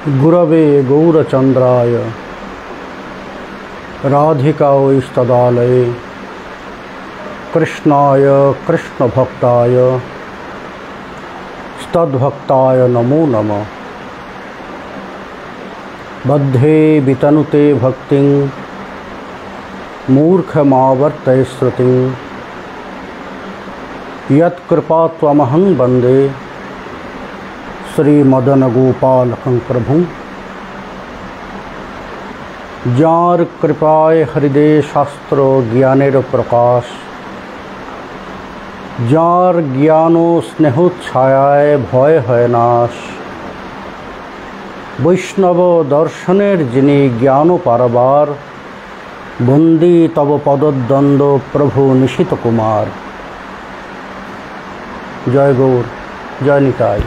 गुरवे गौरचंद्राय राधिकायै कृष्णाय कृष्णभक्ताय तद्भक्ताय नमो नमः। बद्धे वितनुते भक्तिं मूर्खमावर्तय श्रुतिं यत्कृपात्वमहं वन्दे श्रीमदनगोपालकं प्रभुं। जार कृपाय हृदय शास्त्र ज्ञानेर प्रकाश, जार ज्ञानो स्नेहोच्छायाय भय है नाश। वैष्णव दर्शनेर जिनि ज्ञान पारबार, बंदी तब पदद्वंद्व प्रभु निशित कुमार। जय गौर, जय निताई।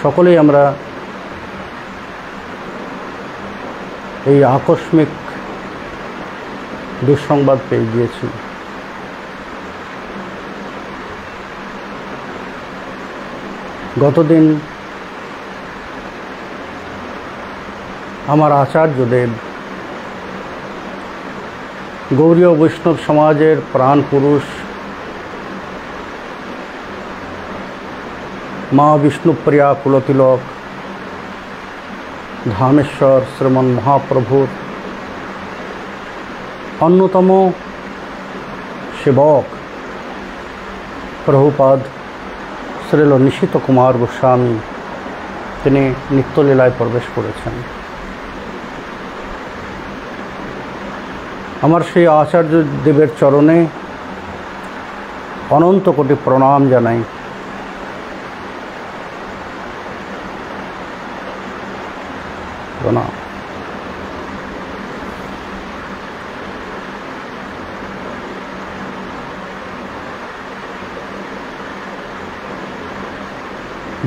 सकलेई आमरा এই আকস্মিক দুঃসংবাদ পেয়ে গিয়েছি। গতদিন আমার আচার্যদেব গৌড়ীয় বৈষ্ণব সমাজের প্রাণ পুরুষ মা বিষ্ণুপ্রিয়া কুলতিলক धामेश्वर श्रीमन महाप्रभुर अन्यतम सेवक प्रभुपाद श्रील निशित कुमार गोस्वामी तिनि नित्यलीलाय प्रवेश करेছেন। আমার সেই आचार्य देवेर चरणे अनंत कोटि प्रणाम जानाई। प्रणाम।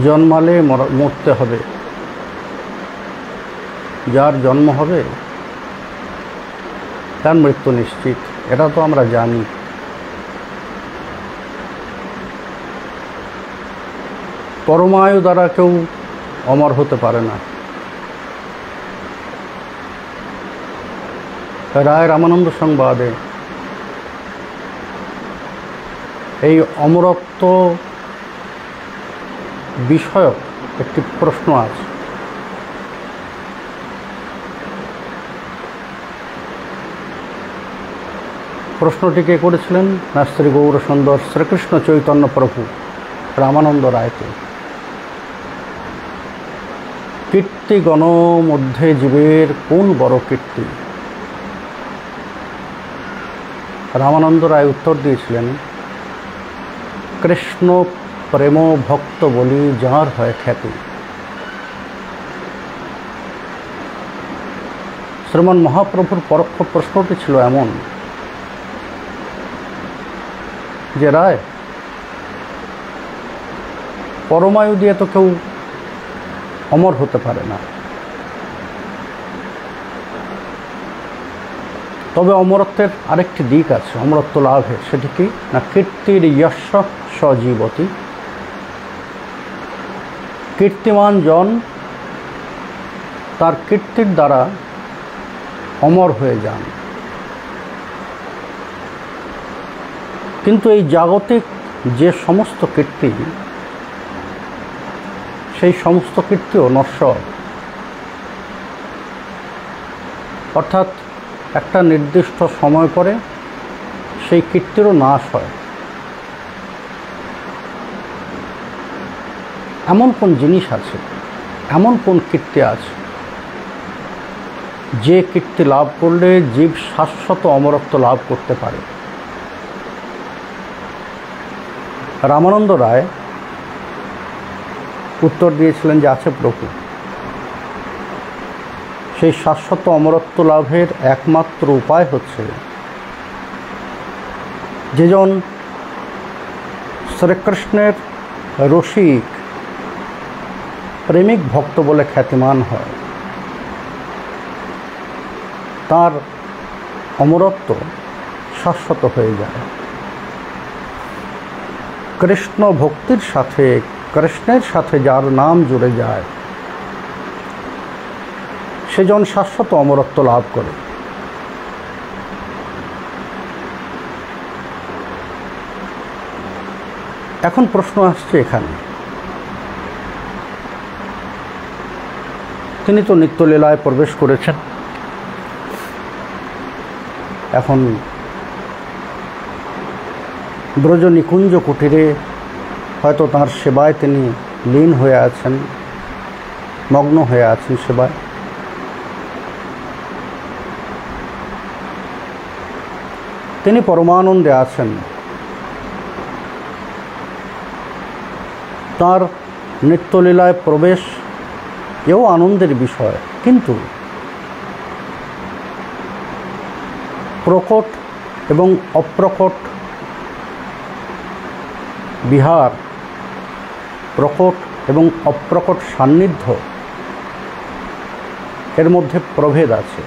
जन्माले मरते हबे, जार जन्म हबे तार मृत्यु निश्चित, एटा तो आमरा जानी। परमायु द्वारा केउ अमर होते पारे ना। राय रामानंद संवादे এই অমরত্ব বিষয়ক একটি প্রশ্ন আছে। প্রশ্নটি কে করেছিলেন না শ্রী গৌর সুন্দর শ্রীকৃষ্ণ চৈতন্য প্রভু রামানন্দ রায়কে। কীর্তিগণ মধ্যে জীবের কোন বড় কীর্তি? रामानंद राय उत्तर दिएছিলেন कृष्ण प्रेम भक्त बलि जार है ख्याति। श्रीमान महाप्रभुर परोक्ष प्रश्नटी छिलो एमन जे राय परमायु दिए तो केउ अमर होते पारे ना, तबे अमरत्वेर आरेकटी दिक आछे अमरत्व लाभेर, सेटी कि ना कीर्तिर यश सजीवती। कीर्तिमान जन तार कीर्तिर द्वारा अमर हये जान। किन्तु एई जागतिक जे समस्त कीर्ति सेई समस्त कीर्तिओ नश्वर, अर्थात একটা নির্দিষ্ট সময় পরে সেই কীর্তিরও নাশ হয়। এমন কোন জিনিস আছে, এমন কোন কীর্তি আছে যে কীর্তি লাভ করলে জীব শাশ্বত অমরত্ব লাভ করতে পারে? রামানন্দ রায় উত্তর দিয়েছিলেন যে আছে প্রভু। সেই শাশ্বত অমরত্ব লাভের একমাত্র উপায় হচ্ছে যেজন শ্রীকৃষ্ণের রসিক প্রেমিক ভক্ত বলে খ্যাতিমান হয়, তার অমরত্ব শাশ্বত হয়ে যায়। কৃষ্ণ ভক্তির সাথে, কৃষ্ণের সাথে যার নাম জুড়ে যায়, সেজন শাশ্বত অমরত্ব লাভ করে। এখন প্রশ্ন আসছে এখানে, তিনি তো নিত্যলীলায় প্রবেশ করেছেন, এখন ব্রজ নিকুঞ্জ কুটিরে হয়তো তাঁর সেবায় তিনি লীন হয়ে আছেন, মগ্ন হয়ে আছেন সেবায়। তিনি পরমানন্দে আছেন, তাঁর নিত্যলীলায় প্রবেশ এও আনন্দের বিষয়, কিন্তু প্রকট এবং অপ্রকট বিহার, প্রকট এবং অপ্রকট সান্নিধ্য, এর মধ্যে প্রভেদ আছে।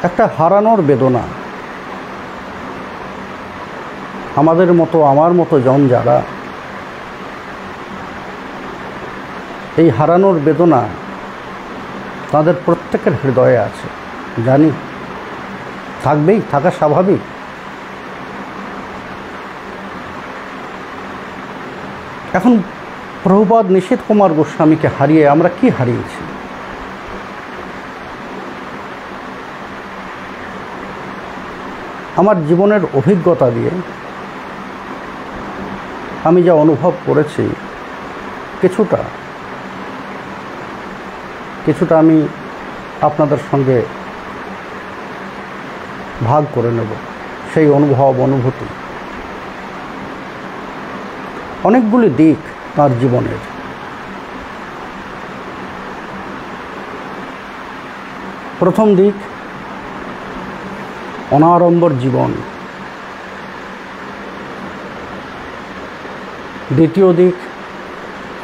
একটা হারানোর বেদনা, আমাদের মতো, আমার মতো জন যারা এই হারানোর বেদনা তাদের প্রত্যেকের হৃদয়ে আছে, জানি থাকবেই, থাকা স্বাভাবিক। এখন প্রভুপাদ নিশীথ কুমার গোস্বামীকে হারিয়ে আমরা কি হারিয়েছি? আমার জীবনের অভিজ্ঞতা দিয়ে আমি যা অনুভব করেছি, কিছুটা আমি আপনাদের সঙ্গে ভাগ করে নেব। সেই অনুভব, অনুভূতি, অনেকগুলি দিক তার জীবনের। প্রথম দিক অনাড়ম্বর জীবন, দ্বিতীয় দিক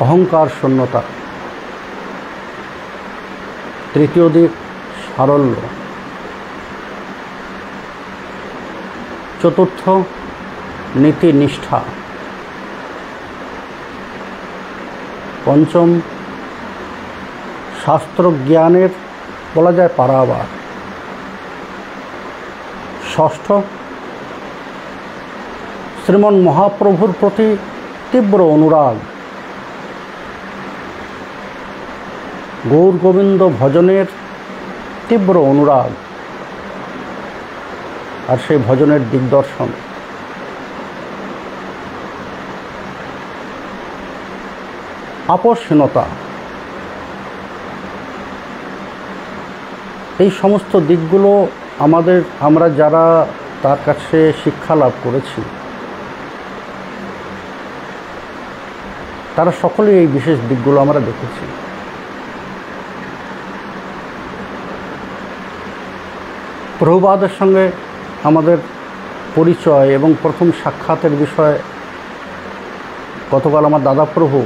অহংকার শূন্যতা, তৃতীয় দিক সারল্য, চতুর্থ নীতি নিষ্ঠা, পঞ্চম শাস্ত্রজ্ঞানের বলা যায় পারাবার, ষষ্ঠ শ্রীমন মহাপ্রভুর প্রতি তীব্র অনুরাগ, গৌর গোবিন্দ ভজনের তীব্র অনুরাগ, আর সেই ভজনের দিগদর্শন। আপোষহীনতা, এই সমস্ত দিকগুলো আমরা যারা তার কাছে শিক্ষা লাভ করেছি, তারা সকলেই এই বিশেষ দিকগুলো আমরা দেখেছি। প্রভুপাদের সঙ্গে আমাদের পরিচয় এবং প্রথম সাক্ষাতের বিষয়ে গতকাল আমার দাদা প্রভু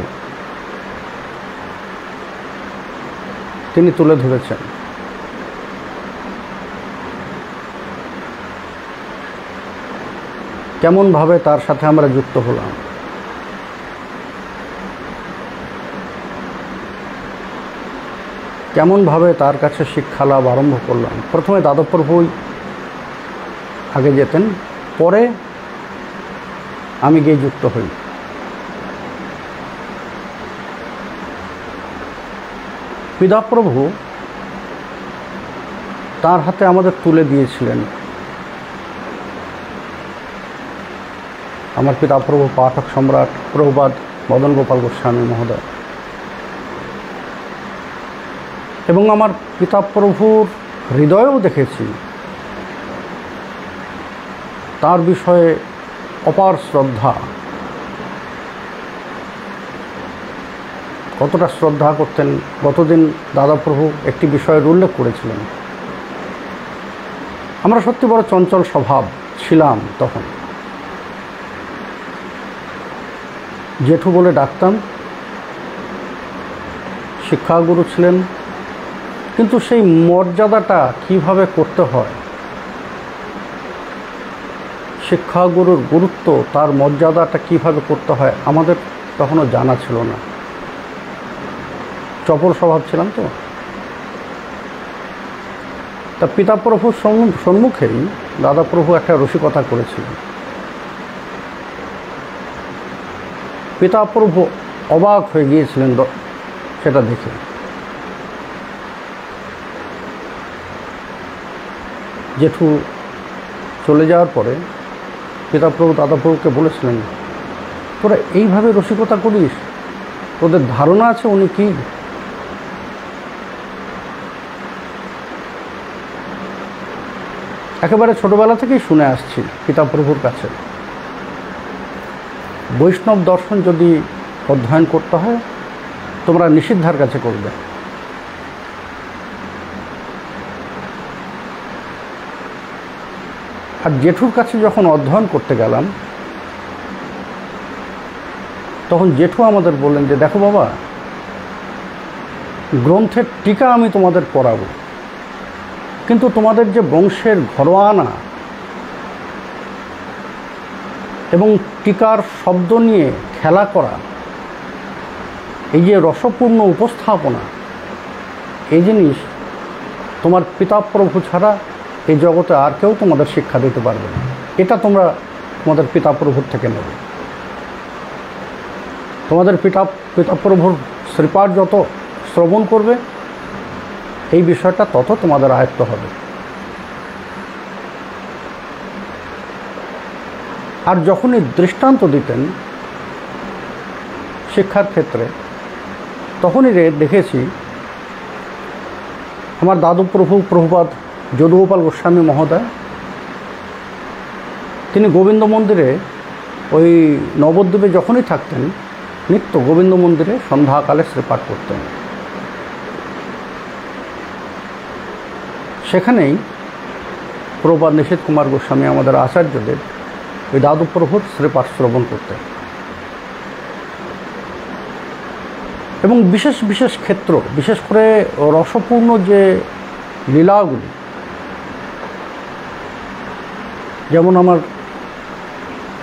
তিনি তুলে ধরেছেন। কেমনভাবে তার সাথে আমরা যুক্ত হলাম, কেমনভাবে তার কাছে শিক্ষা লাভ আরম্ভ করলাম। প্রথমে দাদাপ্রভুই আগে যেতেন, পরে আমি গিয়ে যুক্ত হই। পিতাপ্রভু তার হাতে আমাদের তুলে দিয়েছিলেন। আমার পিতাপ্রভু পাঠক সম্রাট প্রভুপাদ মদন গোপাল গোস্বামী মহোদয়, এবং আমার পিতাপ্রভুর হৃদয়েও দেখেছি তার বিষয়ে অপার শ্রদ্ধা। কতটা শ্রদ্ধা করতেন, গতদিন দাদাপ্রভু একটি বিষয়ের উল্লেখ করেছিলেন। আমরা সত্যি বড় চঞ্চল স্বভাব ছিলাম তখন, জেঠু বলে ডাকতাম, শিক্ষাগুরু ছিলেন, কিন্তু সেই মর্যাদাটা কিভাবে করতে হয় শিক্ষাগুরুর গুরুত্ব, তার মর্যাদাটা কীভাবে করতে হয় আমাদের তখনও জানা ছিল না। চপল স্বভাব ছিলাম তো। তা পিতাপ্রভুর সম্মুখেই দাদাপ্রভু একটা রসিকতা করেছিলেন। পিতাপ্রভু অবাক হয়ে গিয়েছিলেন সেটা দেখে। জেঠু চলে যাওয়ার পরে পিতাপ্রভু দাদাপ্রভুকে বলেছিলেন, তোরা এইভাবে রসিকতা করিস, তোদের ধারণা আছে উনি কি? একেবারে ছোটবেলা থেকেই শুনে আসছি পিতাপ্রভুর কাছে, বৈষ্ণব দর্শন যদি অধ্যয়ন করতে হয় তোমরা নিষিদ্ধার কাছে করবে। আর জেঠুর কাছে যখন অধ্যয়ন করতে গেলাম তখন জেঠু আমাদের বললেন যে, দেখো বাবা, গ্রন্থের টিকা আমি তোমাদের পড়াবো, কিন্তু তোমাদের যে বংশের ঘরোয়ানা এবং টিকার শব্দ নিয়ে খেলা করা, এই যে রসপূর্ণ উপস্থাপনা, এই জিনিস তোমার পিতাপ্রভু ছাড়া এই জগতে আর কেউ তোমাদের শিক্ষা দিতে পারবে না। এটা তোমরা তোমাদের পিতাপ্রভুর থেকে নেবে। তোমাদের পিতাপ্রভুর শ্রীপাঠ যত শ্রবণ করবে এই বিষয়টা তত তোমাদের আয়ত্ত হবে। আর যখনই দৃষ্টান্ত দিতেন শিক্ষার ক্ষেত্রে, তখনই দেখেছি আমার দাদুপ্রভু প্রভুপাদ যদুগোপাল গোস্বামী মহোদয়, তিনি গোবিন্দ মন্দিরে ওই নবদ্বীপে যখনই থাকতেন নিত্য গোবিন্দ মন্দিরে সন্ধ্যাকালে শ্রীপাঠ করতেন। সেখানেই প্রভুপাদ নিশীথ কুমার গোস্বামী আমাদের আচার্যদের ওই দাদুপ্রভুর শ্রীপাঠ শ্রবণ করতেন। এবং বিশেষ বিশেষ ক্ষেত্র, বিশেষ করে রসপূর্ণ যে লীলাগুলি, যেমন আমার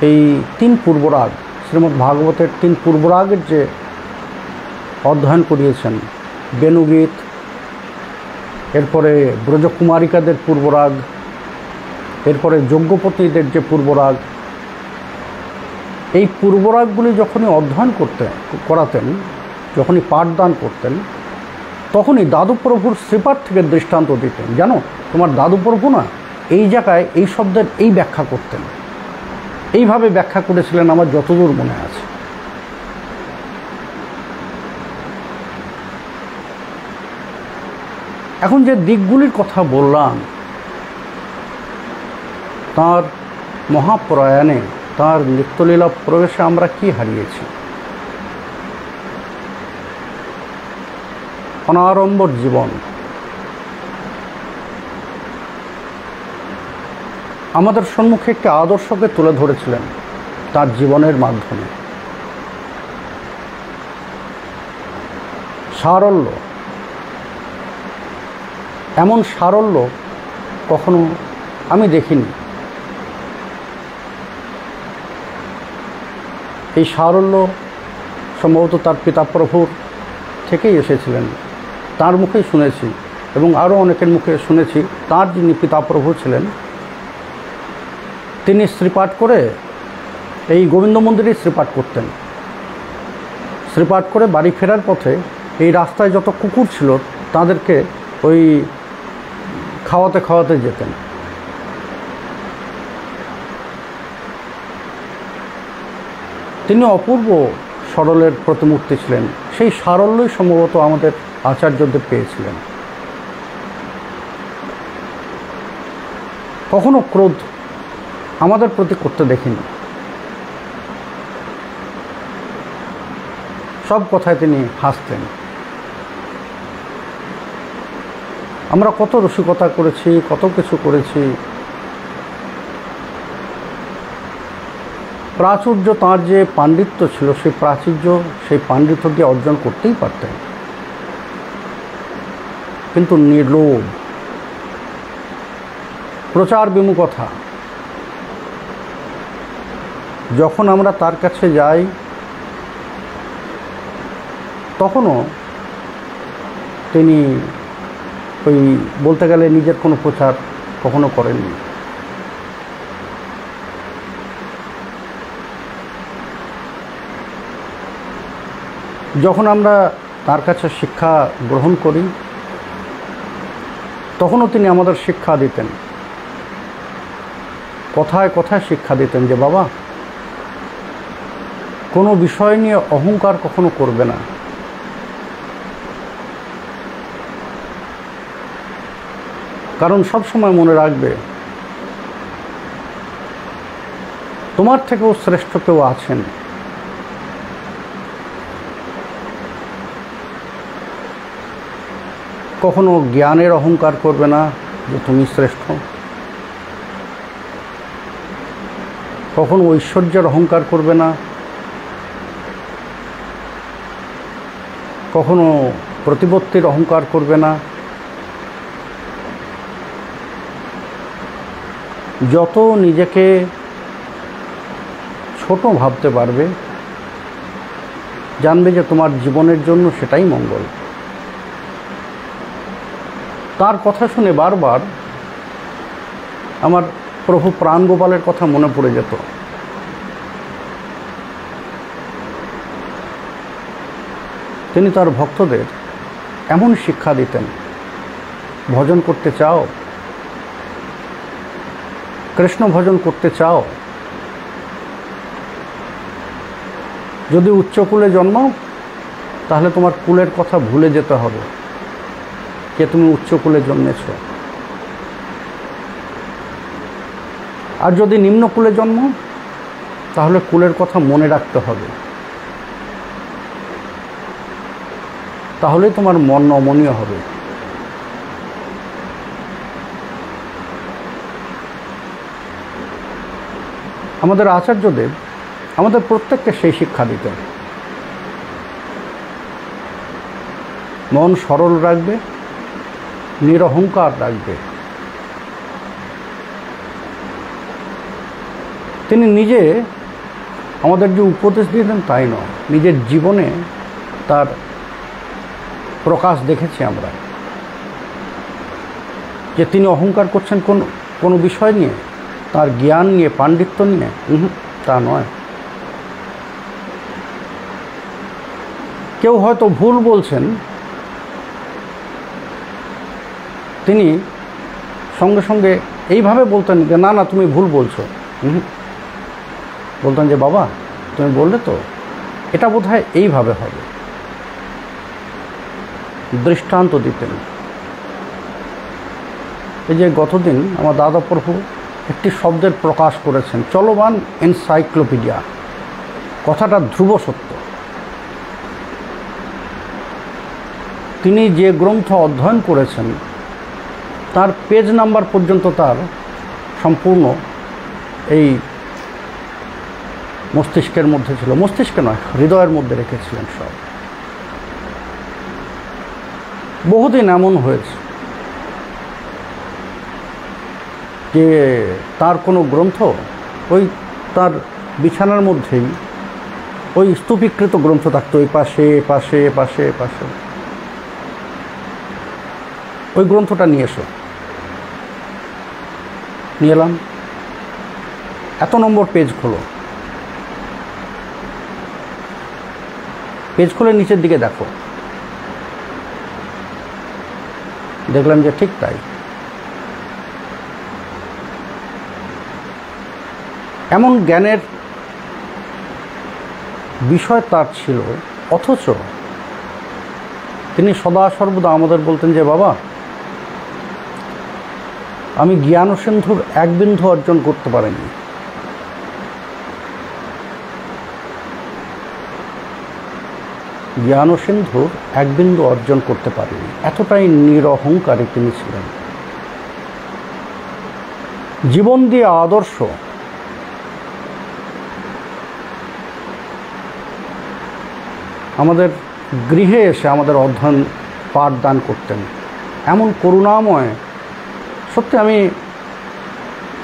এই 3 পূর্বরাগ, শ্রীমদ্ ভাগবতের 3 পূর্বরাগের যে অধ্যয়ন করিয়েছেন, বেণুগীত, এরপরে ব্রজকুমারিকাদের পূর্বরাগ, এরপরে যজ্ঞপতিদের যে পূর্বরাগ, এই পূর্বরাগগুলি যখনই অধ্যয়ন করাতেন, যখনই পাঠদান করতেন, তখনই দাদুপ্রভুর শ্রীপাঠ থেকে দৃষ্টান্ত দিতেন। জানো, তোমার দাদুপ্রভু না এই জায়গায় এই শব্দের এই ব্যাখ্যা করতেন, এইভাবে ব্যাখ্যা করেছিলেন, আমার যতদূর মনে আছে। এখন যে দিকগুলির কথা বললাম, তাঁর মহাপ্রয়াণে, তাঁর নিত্যলীলা প্রবেশে আমরা কি হারিয়েছি? অনাড়ম্বর জীবন। আমাদের সম্মুখে একটি আদর্শকে তুলে ধরেছিলেন তার জীবনের মাধ্যমে। সারল্য, এমন সারল্য কখনো আমি দেখিনি। এই সারল্য সম্ভবত তার পিতাপ্রভুর থেকেই এসেছিলেন, তার মুখেই শুনেছি এবং আরও অনেকের মুখে শুনেছি। তার যিনি পিতাপ্রভু ছিলেন তিনি শ্রীপাঠ করে এই গোবিন্দ মন্দিরেই শ্রীপাঠ করতেন। শ্রীপাঠ করে বাড়ি ফেরার পথে এই রাস্তায় যত কুকুর ছিল তাদেরকে ওই খাওয়াতে খাওয়াতে যেতেন। তিনি অপূর্ব সরলের প্রতিমূর্তি ছিলেন। সেই সারল্যই সম্ভবত আমাদের আচার্যদের পেয়েছিলেন। কখনো ক্রোধ আমাদের প্রতি করতে দেখিনি। সব কথায় তিনি হাসতেন। আমরা কত রসিকতা করেছি, কত কিছু করেছি। প্রাচুর্য, তাঁর যে পাণ্ডিত্য ছিল, সেই প্রাচুর্য, সেই পাণ্ডিত্য দিয়ে অর্জন করতেই পারতেন, কিন্তু নির্লোভ, প্রচার বিমুখতা, যখন আমরা তার কাছে যাই তখনও তিনি ওই বলতে গেলে নিজের কোনো প্রচার কখনো করেননি। যখন আমরা তার কাছে শিক্ষা গ্রহণ করি তখনও তিনি আমাদের শিক্ষা দিতেন, কথায় কথায় শিক্ষা দিতেন যে বাবা, কোনো বিষয় নিয়ে অহংকার কখনো করবে না। কারণ সবসময় মনে রাখবে তোমার থেকেও শ্রেষ্ঠ কেউ আছেন। কখনো জ্ঞানের অহংকার করবে না যে তুমি শ্রেষ্ঠ, কখনো ঐশ্বর্যের অহংকার করবে না, কখনো প্রতিপত্তির অহংকার করবে না। যত নিজেকে ছোট ভাবতে পারবে জানবে যে তোমার জীবনের জন্য সেটাই মঙ্গল। তার কথা শুনে বারবার আমার প্রভু প্রাণগোপালের কথা মনে পড়ে যেত। তিনি তার ভক্তদের এমন শিক্ষা দিতেন, ভজন করতে চাও, কৃষ্ণ ভজন করতে চাও, যদি উচ্চকুলে জন্মাও তাহলে তোমার কুলের কথা ভুলে যেতে হবে যে তুমি উচ্চকুলে জন্মেছ। আর যদি নিম্নকুলে জন্মাও তাহলে কুলের কথা মনে রাখতে হবে, তাহলেই তোমার মন নমনীয় হবে। আমাদের আচার্যদেব আমাদের প্রত্যেককে সেই শিক্ষা দিতেন। মন সরল রাখবে, নিরহংকার রাখবে। তিনি নিজে আমাদের যে উপদেশ দিতেন তাই নয়, নিজের জীবনে তার প্রকাশ দেখেছি আমরা যে তিনি অহংকার করছেন কোনো বিষয় নিয়ে, তার জ্ঞান নিয়ে, পাণ্ডিত্য নিয়ে, তা নয়। কেউ হয়তো ভুল বলছেন, তিনি সঙ্গে সঙ্গে এইভাবে বলতেন যে না না তুমি ভুল বলছো। বলতেন যে বাবা তুমি বললে তো, এটা বোধহয় এইভাবে হবে। দৃষ্টান্ত দিতেন। এই যে গতদিন আমার দাদা প্রভু একটি শব্দের প্রকাশ করেছেন, চলমান এনসাইক্লোপিডিয়া। কথাটা ধ্রুব সত্য। তিনি যে গ্রন্থ অধ্যয়ন করেছেন তার পেজ নাম্বার পর্যন্ত তার সম্পূর্ণ এই মস্তিষ্কের মধ্যে ছিল। মস্তিষ্কে নয়, হৃদয়ের মধ্যে রেখেছিলেন সব। বহুদিন এমন হয়েছে যে তার কোনো গ্রন্থ ওই তার বিছানার মধ্যেই ওই স্তূপীকৃত গ্রন্থ থাকতো, ওই পাশে পাশে পাশে পাশে। ওই গ্রন্থটা নিয়ে এসো, নিয়ে এলাম। এত নম্বর পেজ খোলো, পেজ খুলে নিচের দিকে দেখো। দেখলাম যে ঠিক তাই। এমন জ্ঞানের বিষয় তার ছিল, অথচ তিনি সদা সর্বদা আমাদের বলতেন যে বাবা, আমি জ্ঞানসিন্ধুর এক বিন্দু অর্জন করতে পারিনি। জ্ঞানসিন্ধুর এক বিন্দু অর্জন করতে পারিনি, এতটাই নিরহংকারী তিনি ছিলেন। জীবন দিয়ে আদর্শ আমাদের গৃহে এসে আমাদের অধ্যয়ন পাঠদান করতেন। এমন করুণাময়, সত্যি আমি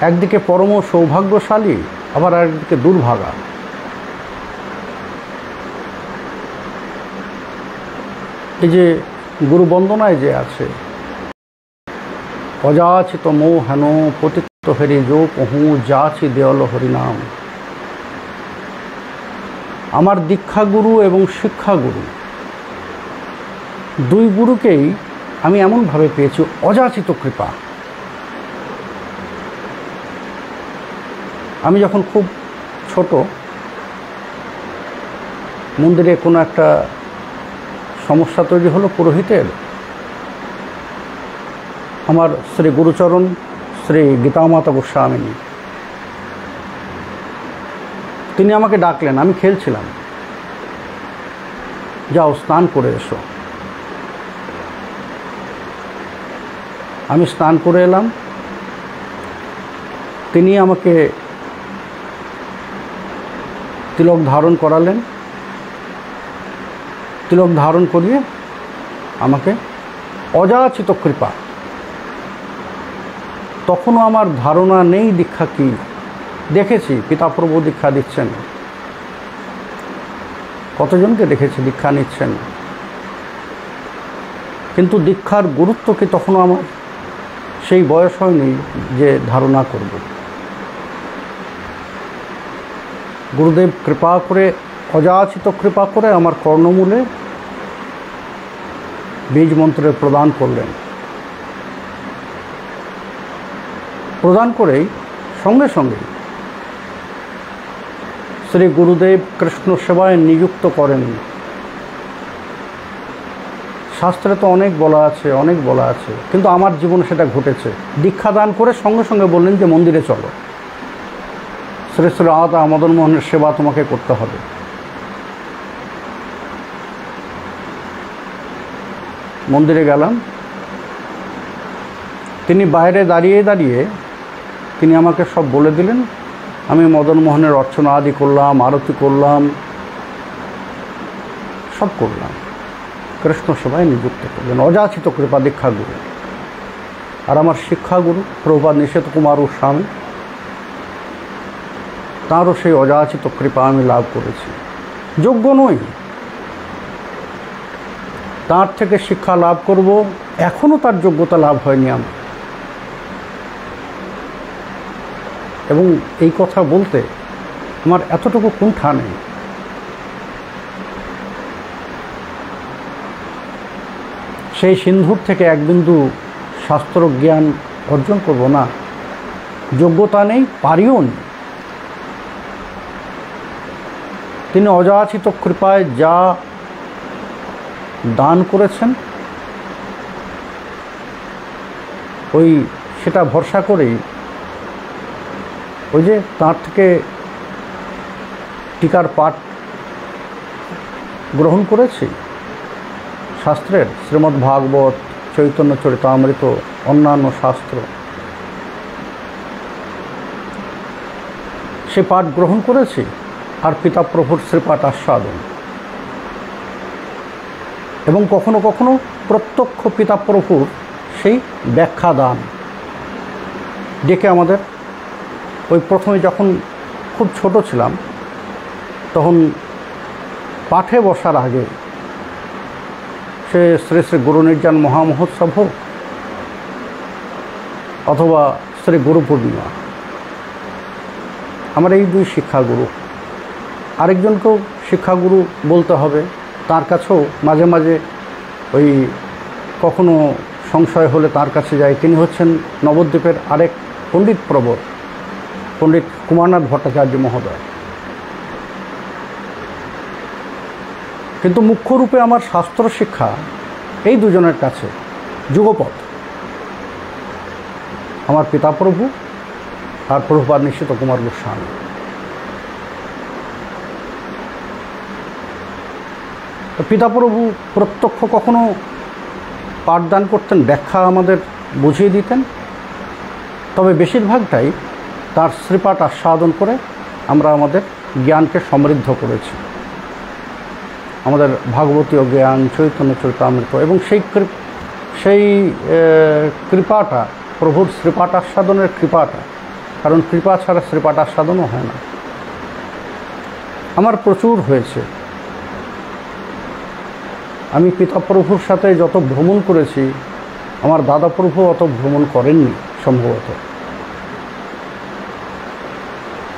একদিকে পরম সৌভাগ্যশালী, আবার আরেকদিকে দুর্ভাগা। এই যে গুরু বন্দনায় যে আছে, অযাচিত মো হেন পতিত হেরি যো কহু যাচি দেওয়াল হরিনাম। আমার দীক্ষাগুরু এবং শিক্ষাগুরু দুই গুরুকেই আমি এমনভাবে পেয়েছি অযাচিত কৃপা। আমি যখন খুব ছোট, মন্দিরে কোনো একটা সমস্যা তৈরি হলো পুরোহিতের, আমার শ্রী গুরুচরণ শ্রী গীতামাতা গোস্বামিনী তিনি আমাকে ডাকলেন। আমি খেলছিলাম, যাও স্নান করে এসো। আমি স্নান করে এলাম, তিনি আমাকে তিলক ধারণ করালেন। তিলক ধারণ করিয়ে আমাকে অযাচিত কৃপা। তখনও আমার ধারণা নেই দীক্ষা কি। দেখেছি পিতাপ্রভু দীক্ষা দিচ্ছেন, কতজনকে দেখেছি দীক্ষা নিচ্ছেন, কিন্তু দীক্ষার গুরুত্ব কি তখনও আমার সেই বয়স হয়নি যে ধারণা করব। গুরুদেব কৃপা করে, অযাচিত কৃপা করে আমার কর্ণমূলে বীজ মন্ত্রের প্রদান করলেন। প্রদান করেই সঙ্গে সঙ্গে শ্রী গুরুদেব কৃষ্ণ সেবায় নিযুক্ত করেন। শাস্ত্রে তো অনেক বলা আছে, কিন্তু আমার জীবনে সেটা ঘটেছে। দীক্ষাদান করে সঙ্গে সঙ্গে বললেন যে মন্দিরে চলো, শ্রী শ্রী রাধা মদন মোহনের সেবা তোমাকে করতে হবে। মন্দিরে গেলাম, তিনি বাইরে দাঁড়িয়ে দাঁড়িয়ে তিনি আমাকে সব বলে দিলেন। আমি মদন মোহনের অর্চনা আদি করলাম, আরতি করলাম, সব করলাম। কৃষ্ণ সেবায় নিযুক্ত করলেন, অযাচিত কৃপা দীক্ষাগুরু। আর আমার শিক্ষাগুরু প্রভুপাদ নিষেধ কুমার গোস্বামী, তাঁরও সেই অযাচিত কৃপা আমি লাভ করেছি। যোগ্য নই তাঁর থেকে শিক্ষা লাভ করব, এখনও তার যোগ্যতা লাভ হয়নি আমার। এবং এই কথা বলতে আমার এতটুকু কুণ্ঠা নেই। সেই সিন্ধুর থেকে এক বিন্দু শাস্ত্র জ্ঞান অর্জন করব না, যোগ্যতা নেই, পারিও নেই। তিনি অযাচিত কৃপায় যা দান করেছেন, সেটা ভরসা করেই ওই যে তাঁর থেকে টিকার পাঠ গ্রহণ করেছি শাস্ত্রের, শ্রীমদ্ ভাগবত, চৈতন্য চরিতামৃত, অন্যান্য শাস্ত্র, সে পাঠ গ্রহণ করেছি। আর পিতাপ্রভুর শ্রীপাঠ আস্বাদন, এবং কখনো কখনো প্রত্যক্ষ পিতাপ্রভুর সেই ব্যাখ্যা দান ডেকে আমাদের। ওই প্রথমে যখন খুব ছোট ছিলাম, তখন পাঠে বসার আগে সে শ্রী শ্রী গুরু নির্যান মহামহোৎসব হোক অথবা শ্রী গুরু পূর্ণিমা, আমার এই দুই শিক্ষাগুরু। আরেকজনকেও শিক্ষাগুরু বলতে হবে, তার কাছেও মাঝে মাঝে ওই কখনো সংশয় হলে তার কাছে যাই। তিনি হচ্ছেন নবদ্বীপের আরেক পণ্ডিত প্রবর, পণ্ডিত কুমারনাথ ভট্টাচার্য মহোদয়। কিন্তু মুখ্যরূপে আমার শাস্ত্র শিক্ষা এই দুজনের কাছে যুগপৎ, আমার পিতাপ্রভু আর প্রভুপাদ নিষেধ কুমার গোস্বামী। পিতাপ্রভু প্রত্যক্ষ কখনো পাঠদান করতেন, ব্যাখ্যা আমাদের বুঝিয়ে দিতেন, তবে বেশিরভাগটাই তার শ্রীপাঠ আস্বাদন করে আমরা আমাদের জ্ঞানকে সমৃদ্ধ করেছি। আমাদের ভাগবতীয় জ্ঞান, চৈতন্য চরিতামৃত, এবং সেই কৃপাটা, প্রভুর শ্রীপাঠ আস্বাদনের কৃপাটা কারণ কৃপা ছাড়া শ্রীপাঠ আস্বাদনও হয় না। আমার প্রচুর হয়েছে। আমি পিতাপ্রভুর সাথে যত ভ্রমণ করেছি, আমার দাদাপ্রভু অত ভ্রমণ করেননি সম্ভবত।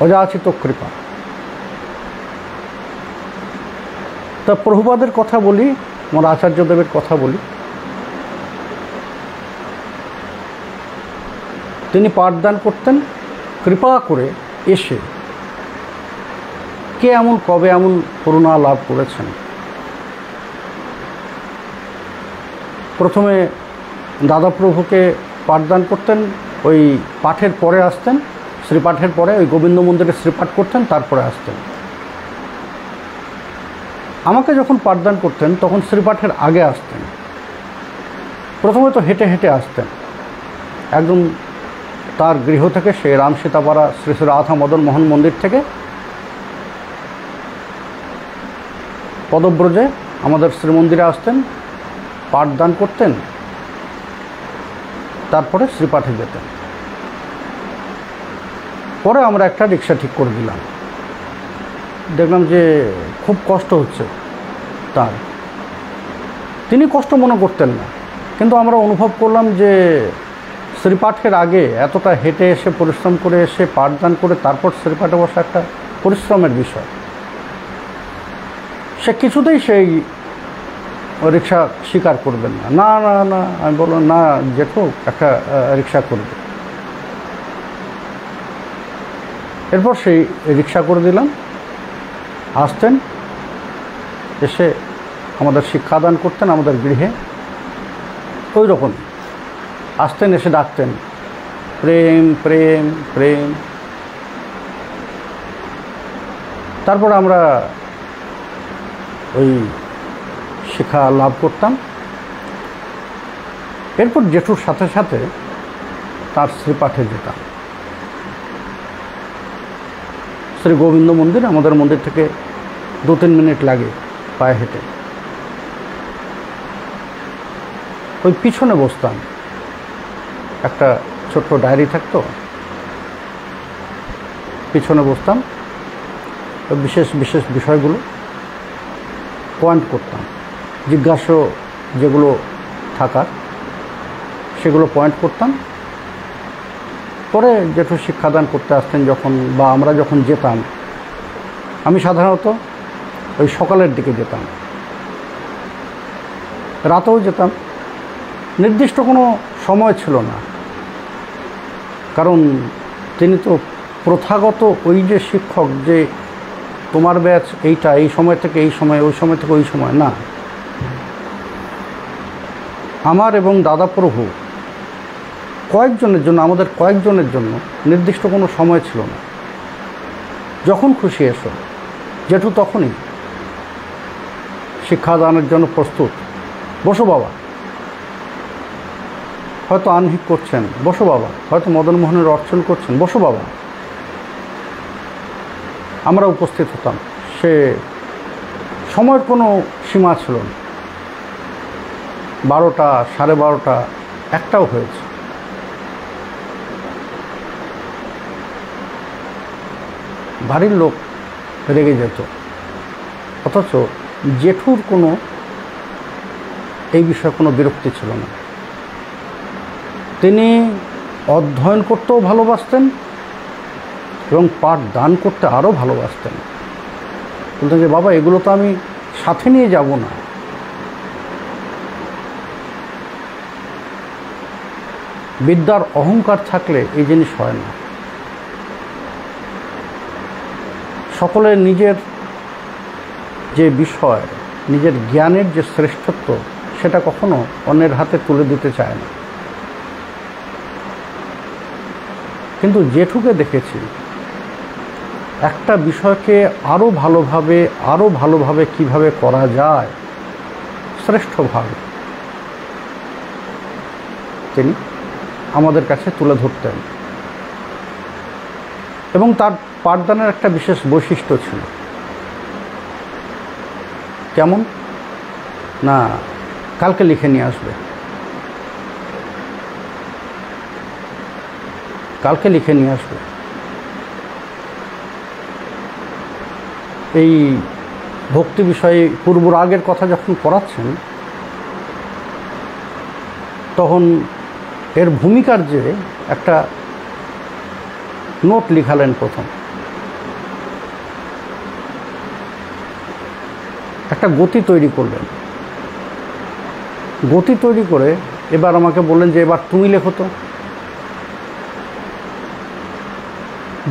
অযাচিত কৃপা। তা প্রভুপাদের কথা বলি, আমার আচার্যদেবের কথা বলি। তিনি পাঠদান করতেন, কৃপা করে এসে কে এমন কবে এমন করুণা লাভ করেছেন। প্রথমে দাদাপ্রভুকে পাঠদান করতেন, ওই পাঠের পরে আসতেন, শ্রীপাঠের পরে ওই গোবিন্দ মন্দিরে শ্রীপাঠ করতেন, তারপরে আসতেন। আমাকে যখন পাঠদান করতেন তখন শ্রীপাঠের আগে আসতেন। প্রথমে তো হেঁটে হেঁটে আসতেন, একদম তার গৃহ থেকে, সে রাম সীতাপাড়া শ্রী শ্রী রাধা মদন মোহন মন্দির থেকে পদব্রজে আমাদের শ্রীমন্দিরে আসতেন, পাঠদান করতেন, তারপরে শ্রীপাঠে যেতেন। পরে আমরা একটা রিক্সা ঠিক করে দিলাম। দেখলাম যে খুব কষ্ট হচ্ছে তার। তিনি কষ্ট মনে করতেন না, কিন্তু আমরা অনুভব করলাম যে শ্রীপাঠের আগে এতটা হেঁটে এসে পরিশ্রম করে এসে পাঠদান করে তারপর শ্রীপাঠে বসা একটা পরিশ্রমের বিষয়। সে কিছুতেই সেই রিক্সা স্বীকার করবেন না। না না না, আমি বললাম না জেঠু, একটা রিক্সা করবে। এরপর সেই রিক্সা করে দিলাম। আসতেন, এসে আমাদের শিক্ষাদান করতেন আমাদের গৃহে। ওই রকম আসতেন, এসে ডাকতেন প্রেম প্রেম প্রেম। তারপর আমরা ওই শিক্ষা লাভ করতাম। এরপর জেঠুর সাথে সাথে তার শ্রীপাঠে যেতাম। শ্রী গোবিন্দ মন্দির আমাদের মন্দির থেকে 2-3 মিনিট লাগে পায়ে হেঁটে। ওই পিছনে বসতাম, একটা ছোট্ট ডায়েরি থাকতো, পিছনে বসতাম, বিশেষ বিশেষ বিষয়গুলো পয়েন্ট করতাম, জিজ্ঞাসা যেগুলো থাকার সেগুলো পয়েন্ট করতাম। পরে জেঠু শিক্ষাদান করতে আসতেন যখন, বা আমরা যখন যেতাম, আমি সাধারণত ওই সকালের দিকে যেতাম, রাতেও যেতাম। নির্দিষ্ট কোনো সময় ছিল না, কারণ তিনি তো প্রথাগত ওই যে শিক্ষক যে তোমার ব্যাচ এইটা, এই সময় থেকে এই সময়, ওই সময় থেকে ওই সময় না। আমার এবং দাদাপ্রভু কয়েকজনের জন্য, আমাদের কয়েকজনের জন্য নির্দিষ্ট কোনো সময় ছিল না। যখন খুশি এসো, জেঠু তখনই শিক্ষাদানের জন্য প্রস্তুত। বসো বাবা, হয়তো আহ্নিক করছেন, বসো বাবা, হয়তো মদনমোহনের অর্চন করছেন, বসো বাবা। আমরা উপস্থিত হতাম। সে সময়ের কোনো সীমা ছিল না। 12টা, 12:30, 1টাও হয়েছে। বাড়ির লোক রেগে যেত, অথচ জেঠুর কোনো এই বিষয়ে কোনো বিরক্তি ছিল না। তিনি অধ্যয়ন করতেও ভালোবাসতেন এবং পাঠ দান করতে আরও ভালোবাসতেন। বলতেন যে বাবা, এগুলো তো আমি সাথে নিয়ে যাব না। বিদ্যার অহংকার থাকলে এই জিনিস হয় না। সকলের নিজের যে বিষয়, নিজের জ্ঞানের যে শ্রেষ্ঠত্ব, সেটা কখনো অন্যের হাতে তুলে দিতে চায় না। কিন্তু জেঠুকে দেখেছি একটা বিষয়কে আরও ভালোভাবে কিভাবে করা যায় শ্রেষ্ঠভাবে তিনি আমাদের কাছে তুলে ধরতেন। এবং তার পাঠদানের একটা বিশেষ বৈশিষ্ট্য ছিল। কেমন না, কালকে লিখে নিয়ে আসবে। কালকে লিখে নিয়ে আসবে। এই ভক্তি বিষয়ে পূর্বরাগের কথা যখন পড়াচ্ছেন তখন এর ভূমিকার যে একটা নোট লিখালেন, প্রথম একটা গতি তৈরি করলেন। গতি তৈরি করে এবার আমাকে বললেন যে এবার তুমি লেখো তো।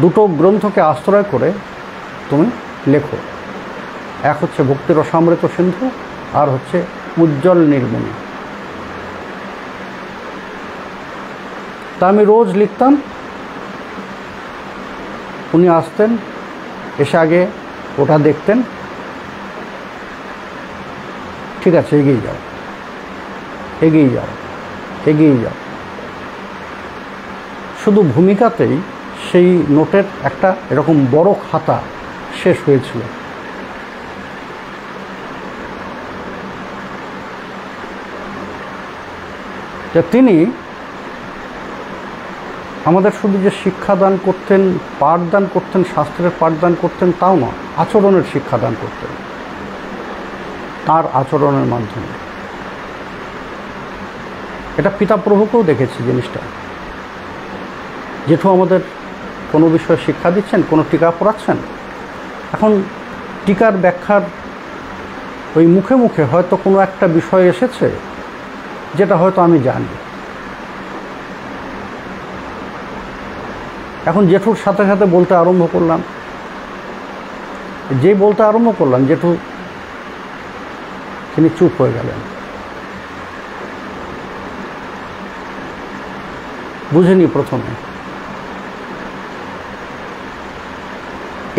দুটো গ্রন্থকে আশ্রয় করে তুমি লেখো, এক হচ্ছে ভক্তি রসামৃত সিন্ধু, আর হচ্ছে উজ্জ্বল নীলমণি। তা আমি রোজ লিখতাম, উনি আসতেন, এসে আগে ওটা দেখতেন, ঠিক আছে এগিয়ে যাও, এগিয়ে যাও, এগিয়ে যাও। শুধু ভূমিকাতেই সেই নোটের একটা এরকম বড় খাতা শেষ হয়েছিল। তিনি আমাদের শুধু যে শিক্ষাদান করতেন, পাঠদান করতেন, শাস্ত্রের পাঠদান করতেন তাও না, আচরণের শিক্ষাদান করতেন তার আচরণের মাধ্যমে। এটা পিতা প্রভুকেও দেখেছি জিনিসটা। জেঠু আমাদের কোনো বিষয়ে শিক্ষা দিচ্ছেন, কোনো টিকা পড়াচ্ছেন, এখন টিকার ব্যাখ্যার ওই মুখে মুখে হয়তো কোনো একটা বিষয় এসেছে যেটা হয়তো আমি জানি। এখন জেঠুর সাথে সাথে বলতে আরম্ভ করলাম, যেই বলতে আরম্ভ করলাম জেঠু তিনি চুপ হয়ে গেলেন, বুঝেনি প্রথমে।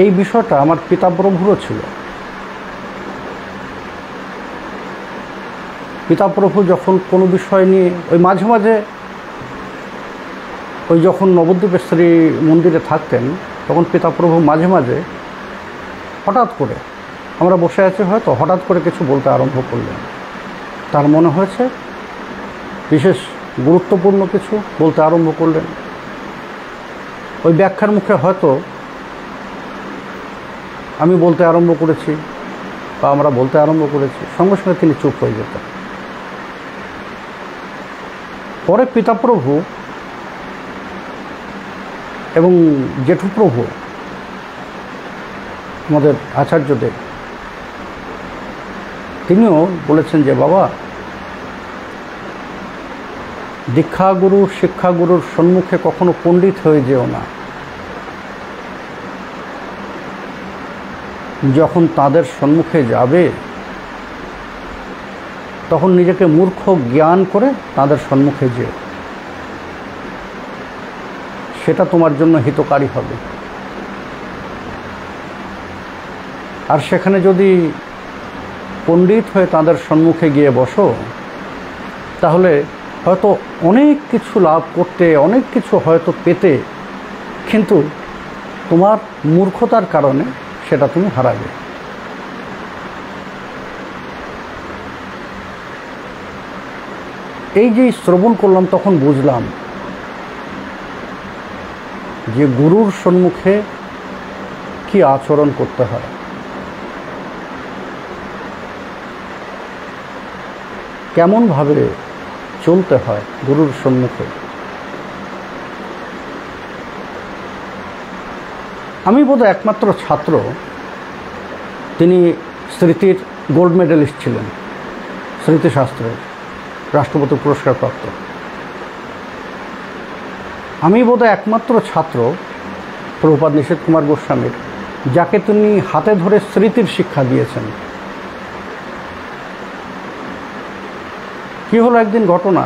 এই বিষয়টা আমার পিতাপ্রভুরও ছিল। পিতাপ্রভু যখন কোনো বিষয় নিয়ে ওই মাঝে মাঝে ওই যখন নবদ্বীপের শ্রী মন্দিরে থাকতেন তখন পিতাপ্রভু মাঝে মাঝে হঠাৎ করে, আমরা বসে আছি হয়তো, হঠাৎ করে কিছু বলতে আরম্ভ করলেন। তার মনে হয়েছে বিশেষ গুরুত্বপূর্ণ কিছু বলতে আরম্ভ করলেন। ওই ব্যাখ্যার মুখে হয়তো আমি বলতে আরম্ভ করেছি বা আমরা বলতে আরম্ভ করেছি, সঙ্গে সঙ্গে তিনি চুপ হয়ে যেতেন। পরে পিতাপ্রভু এবং জেঠুপ্রভু আমাদের আচার্যদেব তিনিও বলেছেন যে বাবা, দীক্ষাগুরু শিক্ষাগুরুর সম্মুখে কখনো পণ্ডিত হয়ে যেও না। যখন তাদের সম্মুখে যাবে তখন নিজেকে মূর্খ জ্ঞান করে তাদের সম্মুখে যেও, সেটা তোমার জন্য হিতকারী হবে। আর সেখানে যদি পণ্ডিত হয়ে তাদের সম্মুখে গিয়ে বসো তাহলে হয়তো অনেক কিছু লাভ করতে, অনেক কিছু হয়তো পেতে, কিন্তু তোমার মূর্খতার কারণে সেটা তুমি হারাবে। এই যে শ্রবণ করলাম তখন বুঝলাম যে গুরুর সম্মুখে কি আচরণ করতে হয়, কেমনভাবে চলতে হয় গুরুর সম্মুখে। আমি বোধহয় একমাত্র ছাত্র, তিনি স্মৃতির গোল্ড মেডেলিস্ট ছিলেন, স্মৃতিশাস্ত্রের রাষ্ট্রপতি পুরস্কার প্রাপ্ত। আমি বোধহয় একমাত্র ছাত্র প্রভুপাদ নিষেধ কুমার গোস্বামীর, যাকে তিনি হাতে ধরে স্মৃতির শিক্ষা দিয়েছেন। কি হলো একদিন ঘটনা,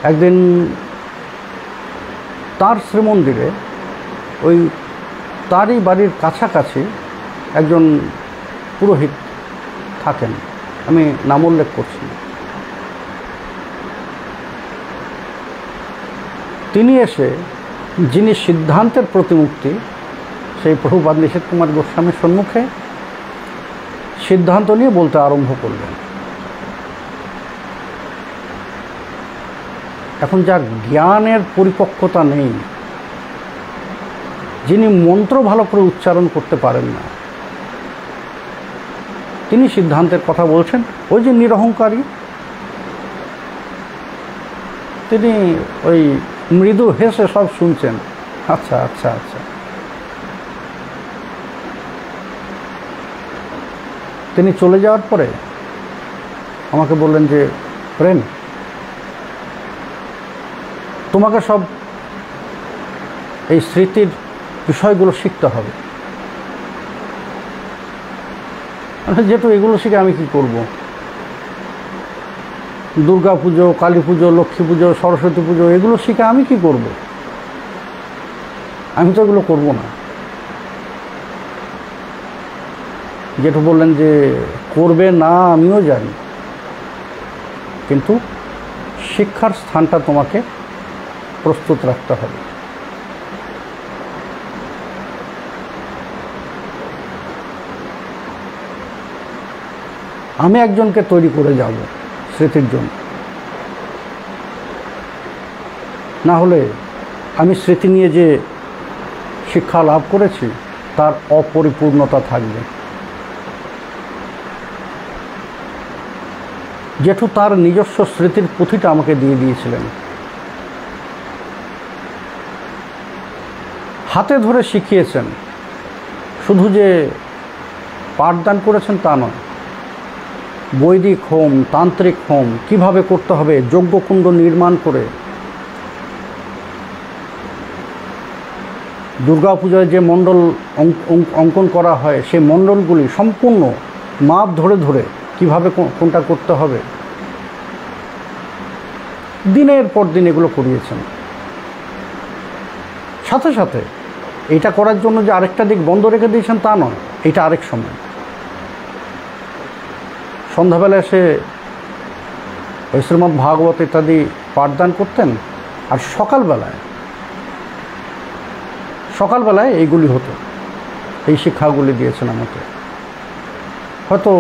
একদিন তার শ্রীমন্দিরে ওই তারই বাড়ির কাছাকাছি একজন পুরোহিত থাকেন, আমি নাম উল্লেখ করছি না। তিনি এসে, যিনি সিদ্ধান্তের প্রতিমূর্তি, সেই প্রভুপাদ নিষেধ কুমার গোস্বামীর সম্মুখে সিদ্ধান্ত নিয়ে বলতে আরম্ভ করলেন। এখন যার জ্ঞানের পরিপক্কতা নেই, যিনি মন্ত্র ভালো করে উচ্চারণ করতে পারেন না, তিনি সিদ্ধান্তের কথা বলছেন। ওই যে নিরহংকারী, তিনি ওই মৃদু হেসে সব শুনছেন। আচ্ছা আচ্ছা আচ্ছা। তিনি চলে যাওয়ার পরে আমাকে বললেন যে প্রেম, তোমাকে সব এই স্মৃতির বিষয়গুলো শিখতে হবে। যেহেতু এগুলো শিখে আমি কি করব? দুর্গা পুজো, কালী পুজো, লক্ষ্মী পুজো, সরস্বতী পুজো, এগুলো শিখে আমি কি করব? আমি তো এগুলো করব না। যেটা বললেন যে করবে না, আমিও জানি, কিন্তু শিক্ষার স্থানটা তোমাকে প্রস্তুত রাখতে হবে। আমি একজনকে তৈরি করে যাব স্মৃতির জন্য, না হলে আমি স্মৃতি নিয়ে যে শিক্ষা লাভ করেছি তার অপরিপূর্ণতা থাকবে। জেঠু তার নিজস্ব স্মৃতির পুঁথিটা আমাকে দিয়ে দিয়েছিলেন, হাতে ধরে শিখিয়েছেন। শুধু যে পাঠদান করেছেন তা নয়, বৈদিক হোম, তান্ত্রিক হোম কিভাবে করতে হবে, যজ্ঞকুণ্ড নির্মাণ করে দুর্গাপূজায় যে মণ্ডল অঙ্কন করা হয়, সেই মণ্ডলগুলি সম্পূর্ণ মাপ ধরে ধরে কিভাবে কোনটা করতে হবে, দিনের পর দিন এগুলো করিয়েছেন। সাথে সাথে এটা করার জন্য যে আরেকটা দিক বন্ধ রেখে দিয়েছেন তা নয়, এটা আরেক সময়। সন্ধ্যাবেলা এসে ওই শ্রীমদ্ ভাগবত ইত্যাদি পাঠদান করতেন, আর সকালবেলায় এইগুলি হতো, এই শিক্ষাগুলি দিয়েছেন আমাকে। হয়তো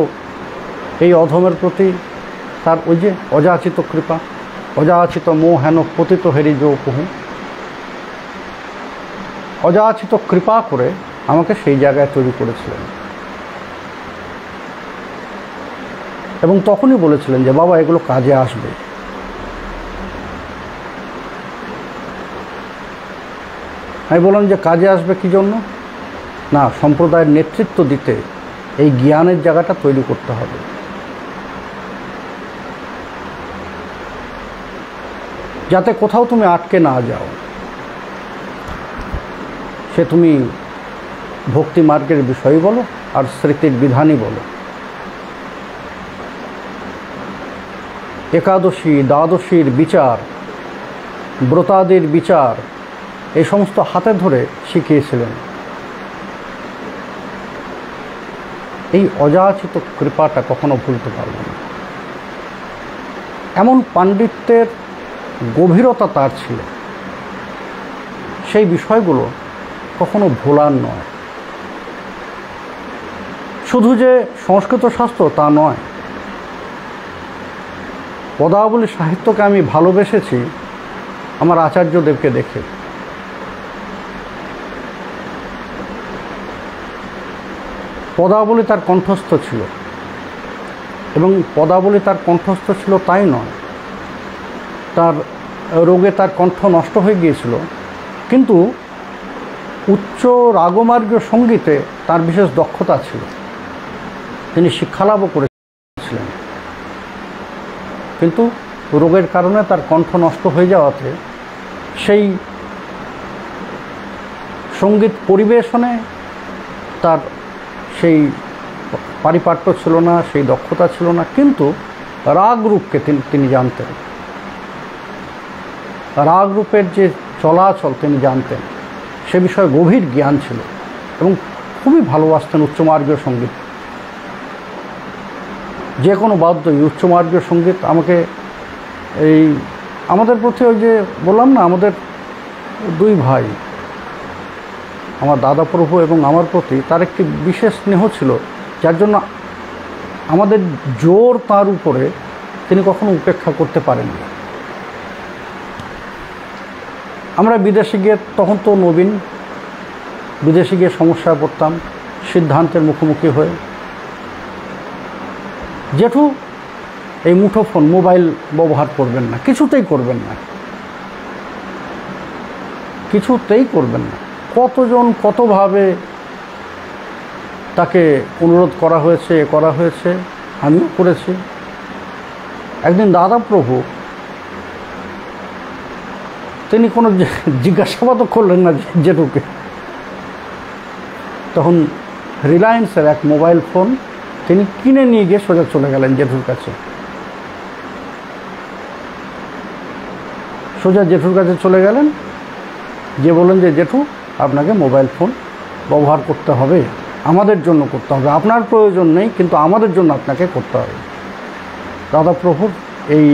এই অধমের প্রতি তার ওই যে অযাচিত কৃপা, অযাচিত মোহ হেন পতিত হেরি যো কহু, অযাচিত কৃপা করে আমাকে সেই জায়গায় তৈরি করেছিলেন। এবং তখনই বলেছিলেন যে বাবা এগুলো কাজে আসবে। আমি বললাম যে কাজে আসবে কী জন্য? না, সম্প্রদায়ের নেতৃত্ব দিতে এই জ্ঞানের জায়গাটা তৈরি করতে হবে। যাতে কোথাও তুমি আটকে না যাও, সে তুমি ভক্তি মার্গের বিষয় বলো আর স্মৃতির বিধানই বলো। একাদশী, দ্বাদশীর বিচার, ব্রতাদির বিচার, এই সমস্ত হাতে ধরে শিখিয়েছিলেন। এই অযাচিত কৃপাটা কখনো ভুলতে পারব না। এমন পাণ্ডিত্যের গভীরতা তার ছিল, সেই বিষয়গুলো কখনো ভোলার নয়। শুধু যে সংস্কৃত শাস্ত্র তা নয়, পদাবলী সাহিত্যকে আমি ভালোবেসেছি আমার আচার্যদেবকে দেখে। পদাবলী তার কণ্ঠস্থ ছিল, এবং পদাবলী তার কণ্ঠস্থ ছিল তাই নয়, তার রোগে তার কণ্ঠ নষ্ট হয়ে গিয়েছিল, কিন্তু উচ্চ রাগমার্গীয় সঙ্গীতে তার বিশেষ দক্ষতা ছিল, তিনি শিক্ষালাভও করেছিলেন। কিন্তু রোগের কারণে তার কণ্ঠ নষ্ট হয়ে যাওয়াতে সেই সঙ্গীত পরিবেশনে তার সেই পারিপাট্য ছিল না, সেই দক্ষতা ছিল না, কিন্তু রাগরূপকে তিনি জানতেন, রাগরূপের যে চলাচল তিনি জানতেন, সে বিষয়ে গভীর জ্ঞান ছিল এবং খুবই ভালোবাসতেন উচ্চমার্গীয় সঙ্গীত। যে কোনো বাদ্যই উচ্চমার্গীয় সঙ্গীত আমাকে এই আমাদের প্রতি, ওই যে বললাম না, আমাদের দুই ভাই, আমার দাদা প্রভু এবং আমার প্রতি তার একটি বিশেষ স্নেহ ছিল, যার জন্য আমাদের জোর তার উপরে তিনি কখনো উপেক্ষা করতে পারেননি। আমরা বিদেশে গিয়ে, তখন তো নবীন, বিদেশে গিয়ে সমস্যায় পড়তাম, সিদ্ধান্তের মুখোমুখি হয়ে জেঠু এই মুঠোফোন মোবাইল ব্যবহার করবেন না, কিছুতেই করবেন না, কিছুতেই করবেন না। কতজন কতভাবে তাকে অনুরোধ করা হয়েছে, করা হয়েছে, আমিও করেছি। একদিন দাদা প্রভু তিনি কোনো জিজ্ঞাসাবাদও করলেন না জেঠুকে। তখন রিলায়েন্সের এক মোবাইল ফোন তিনি কিনে নিয়ে গিয়ে সোজা চলে গেলেন জেঠুর কাছে, সোজা জেঠুর কাছে চলে গেলেন, যে বললেন যে জেঠু আপনাকে মোবাইল ফোন ব্যবহার করতে হবে, আমাদের জন্য করতে হবে, আপনার প্রয়োজন নেই কিন্তু আমাদের জন্য আপনাকে করতে হবে। দাদা প্রভুর এই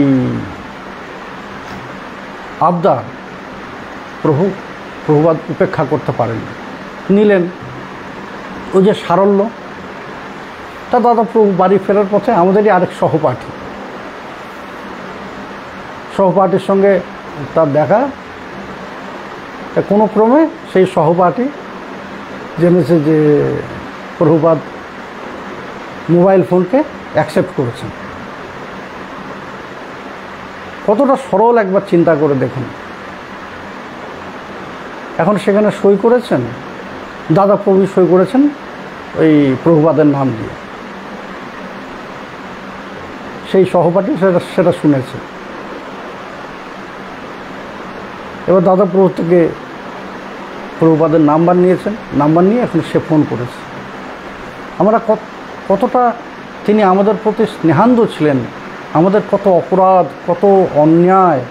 আবদার প্রভুপাদ উপেক্ষা করতে পারেন, নিলেন। ওই যে সারল্য, তা দাদা প্রভু বাড়ি ফেরার পথে আমাদেরই আরেক সহপাঠীর সঙ্গে তার দেখা, কোনো ক্রমে সেই সহপাঠী জেনেছে যে প্রভুপাদ মোবাইল ফোনকে অ্যাকসেপ্ট করেছেন। কতটা সরল একবার চিন্তা করে দেখুন। এখন সেখানে সই করেছেন, দাদা প্রভু সই করেছেন ওই প্রভুপাদের নাম দিয়ে। সেই সহপাঠী সেটা শুনেছে। এবার দাদা প্রভু থেকে প্রভুপাদের নাম্বার নিয়েছেন, নাম্বার নিয়ে এখন সে ফোন করেছে। আমরা কতটা তিনি আমাদের প্রতি স্নেহান্ধ ছিলেন, আমাদের কত অপরাধ, কত অন্যায়,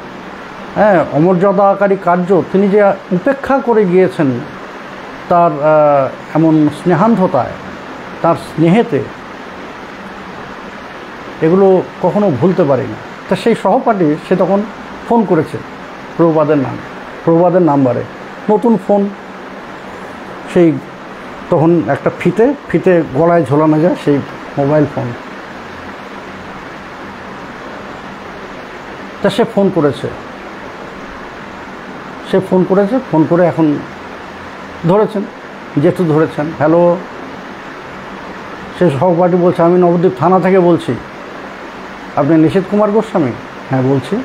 অমর্যাদাকারী কার্য তিনি যে উপেক্ষা করে গিয়েছেন তার এমন স্নেহান্ধতায়, তার স্নেহেতে, এগুলো কখনো ভুলতে পারি না। তা সেই সহপাঠী সে তখন ফোন করেছে প্রভুপাদের নাম্বারে, নতুন ফোন, সেই তখন একটা ফিতে গলায় ঝোলানো যায় সেই মোবাইল ফোন। তা সে ফোন করেছে, ফোন করে এখন ধরেছেন, জেঠু ধরেছেন, হ্যালো। সে সহপাঠী বলছে আমি নবদ্বীপ থানা থেকে বলছি, আপনি নিশীথ কুমার গোস্বামী? হ্যাঁ বলছি।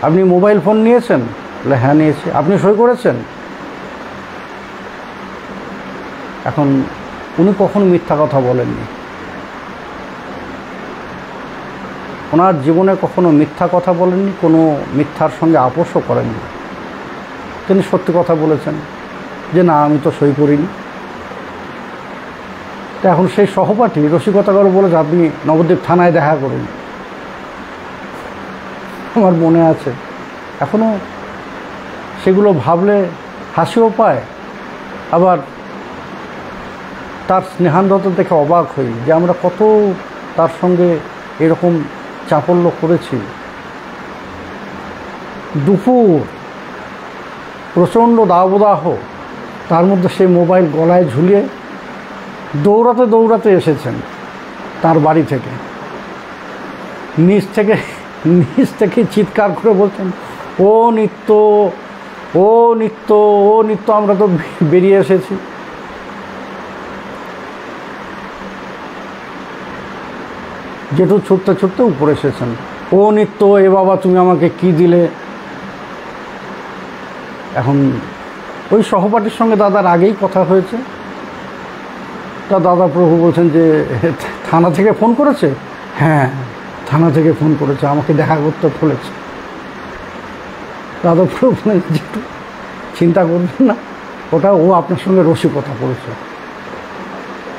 আপনি মোবাইল ফোন নিয়েছেন? বলে হ্যাঁ নিয়েছি। আপনি সই করেছেন? এখন উনি কখনো মিথ্যা কথা বলেননি, ওনার জীবনে কখনো মিথ্যা কথা বলেননি, কোনো মিথ্যার সঙ্গে আপোষও করেননি। তিনি সত্যি কথা বলেছেন যে না আমি তো সই করিনি। তো এখন সেই সহপাঠী রসিকতা করে বলেছে আপনি নবদ্বীপ থানায় দেখা করুন। আমার মনে আছে এখনও, সেগুলো ভাবলে হাসিও পায়, আবার তার স্নেহান্ধতা দেখে অবাক হই যে আমরা কত তার সঙ্গে এরকম চাপল্য করেছি। দুপুর, প্রচণ্ড দাবদাহ, তার মধ্যে সেই মোবাইল গলায় ঝুলিয়ে দৌড়াতে এসেছেন তার বাড়ি থেকে, নিচ থেকে চিৎকার করে বলছেন ও নিত্য, আমরা তো বেরিয়ে এসেছি। জেঠু ছুটতে উপরে এসেছেন, ও নিত্য, এ বাবা তুমি আমাকে কি দিলে। এখন ওই সহপাঠীর সঙ্গে দাদার আগেই কথা হয়েছে। তা দাদা প্রভু বলছেন যে থানা থেকে ফোন করেছে? হ্যাঁ থানা থেকে ফোন করেছে, আমাকে দেখা করতে বলেছে। দাদা প্রভু জেঠু চিন্তা করবেন না, ওটা ও আপনার সঙ্গে রসিকতা করেছে।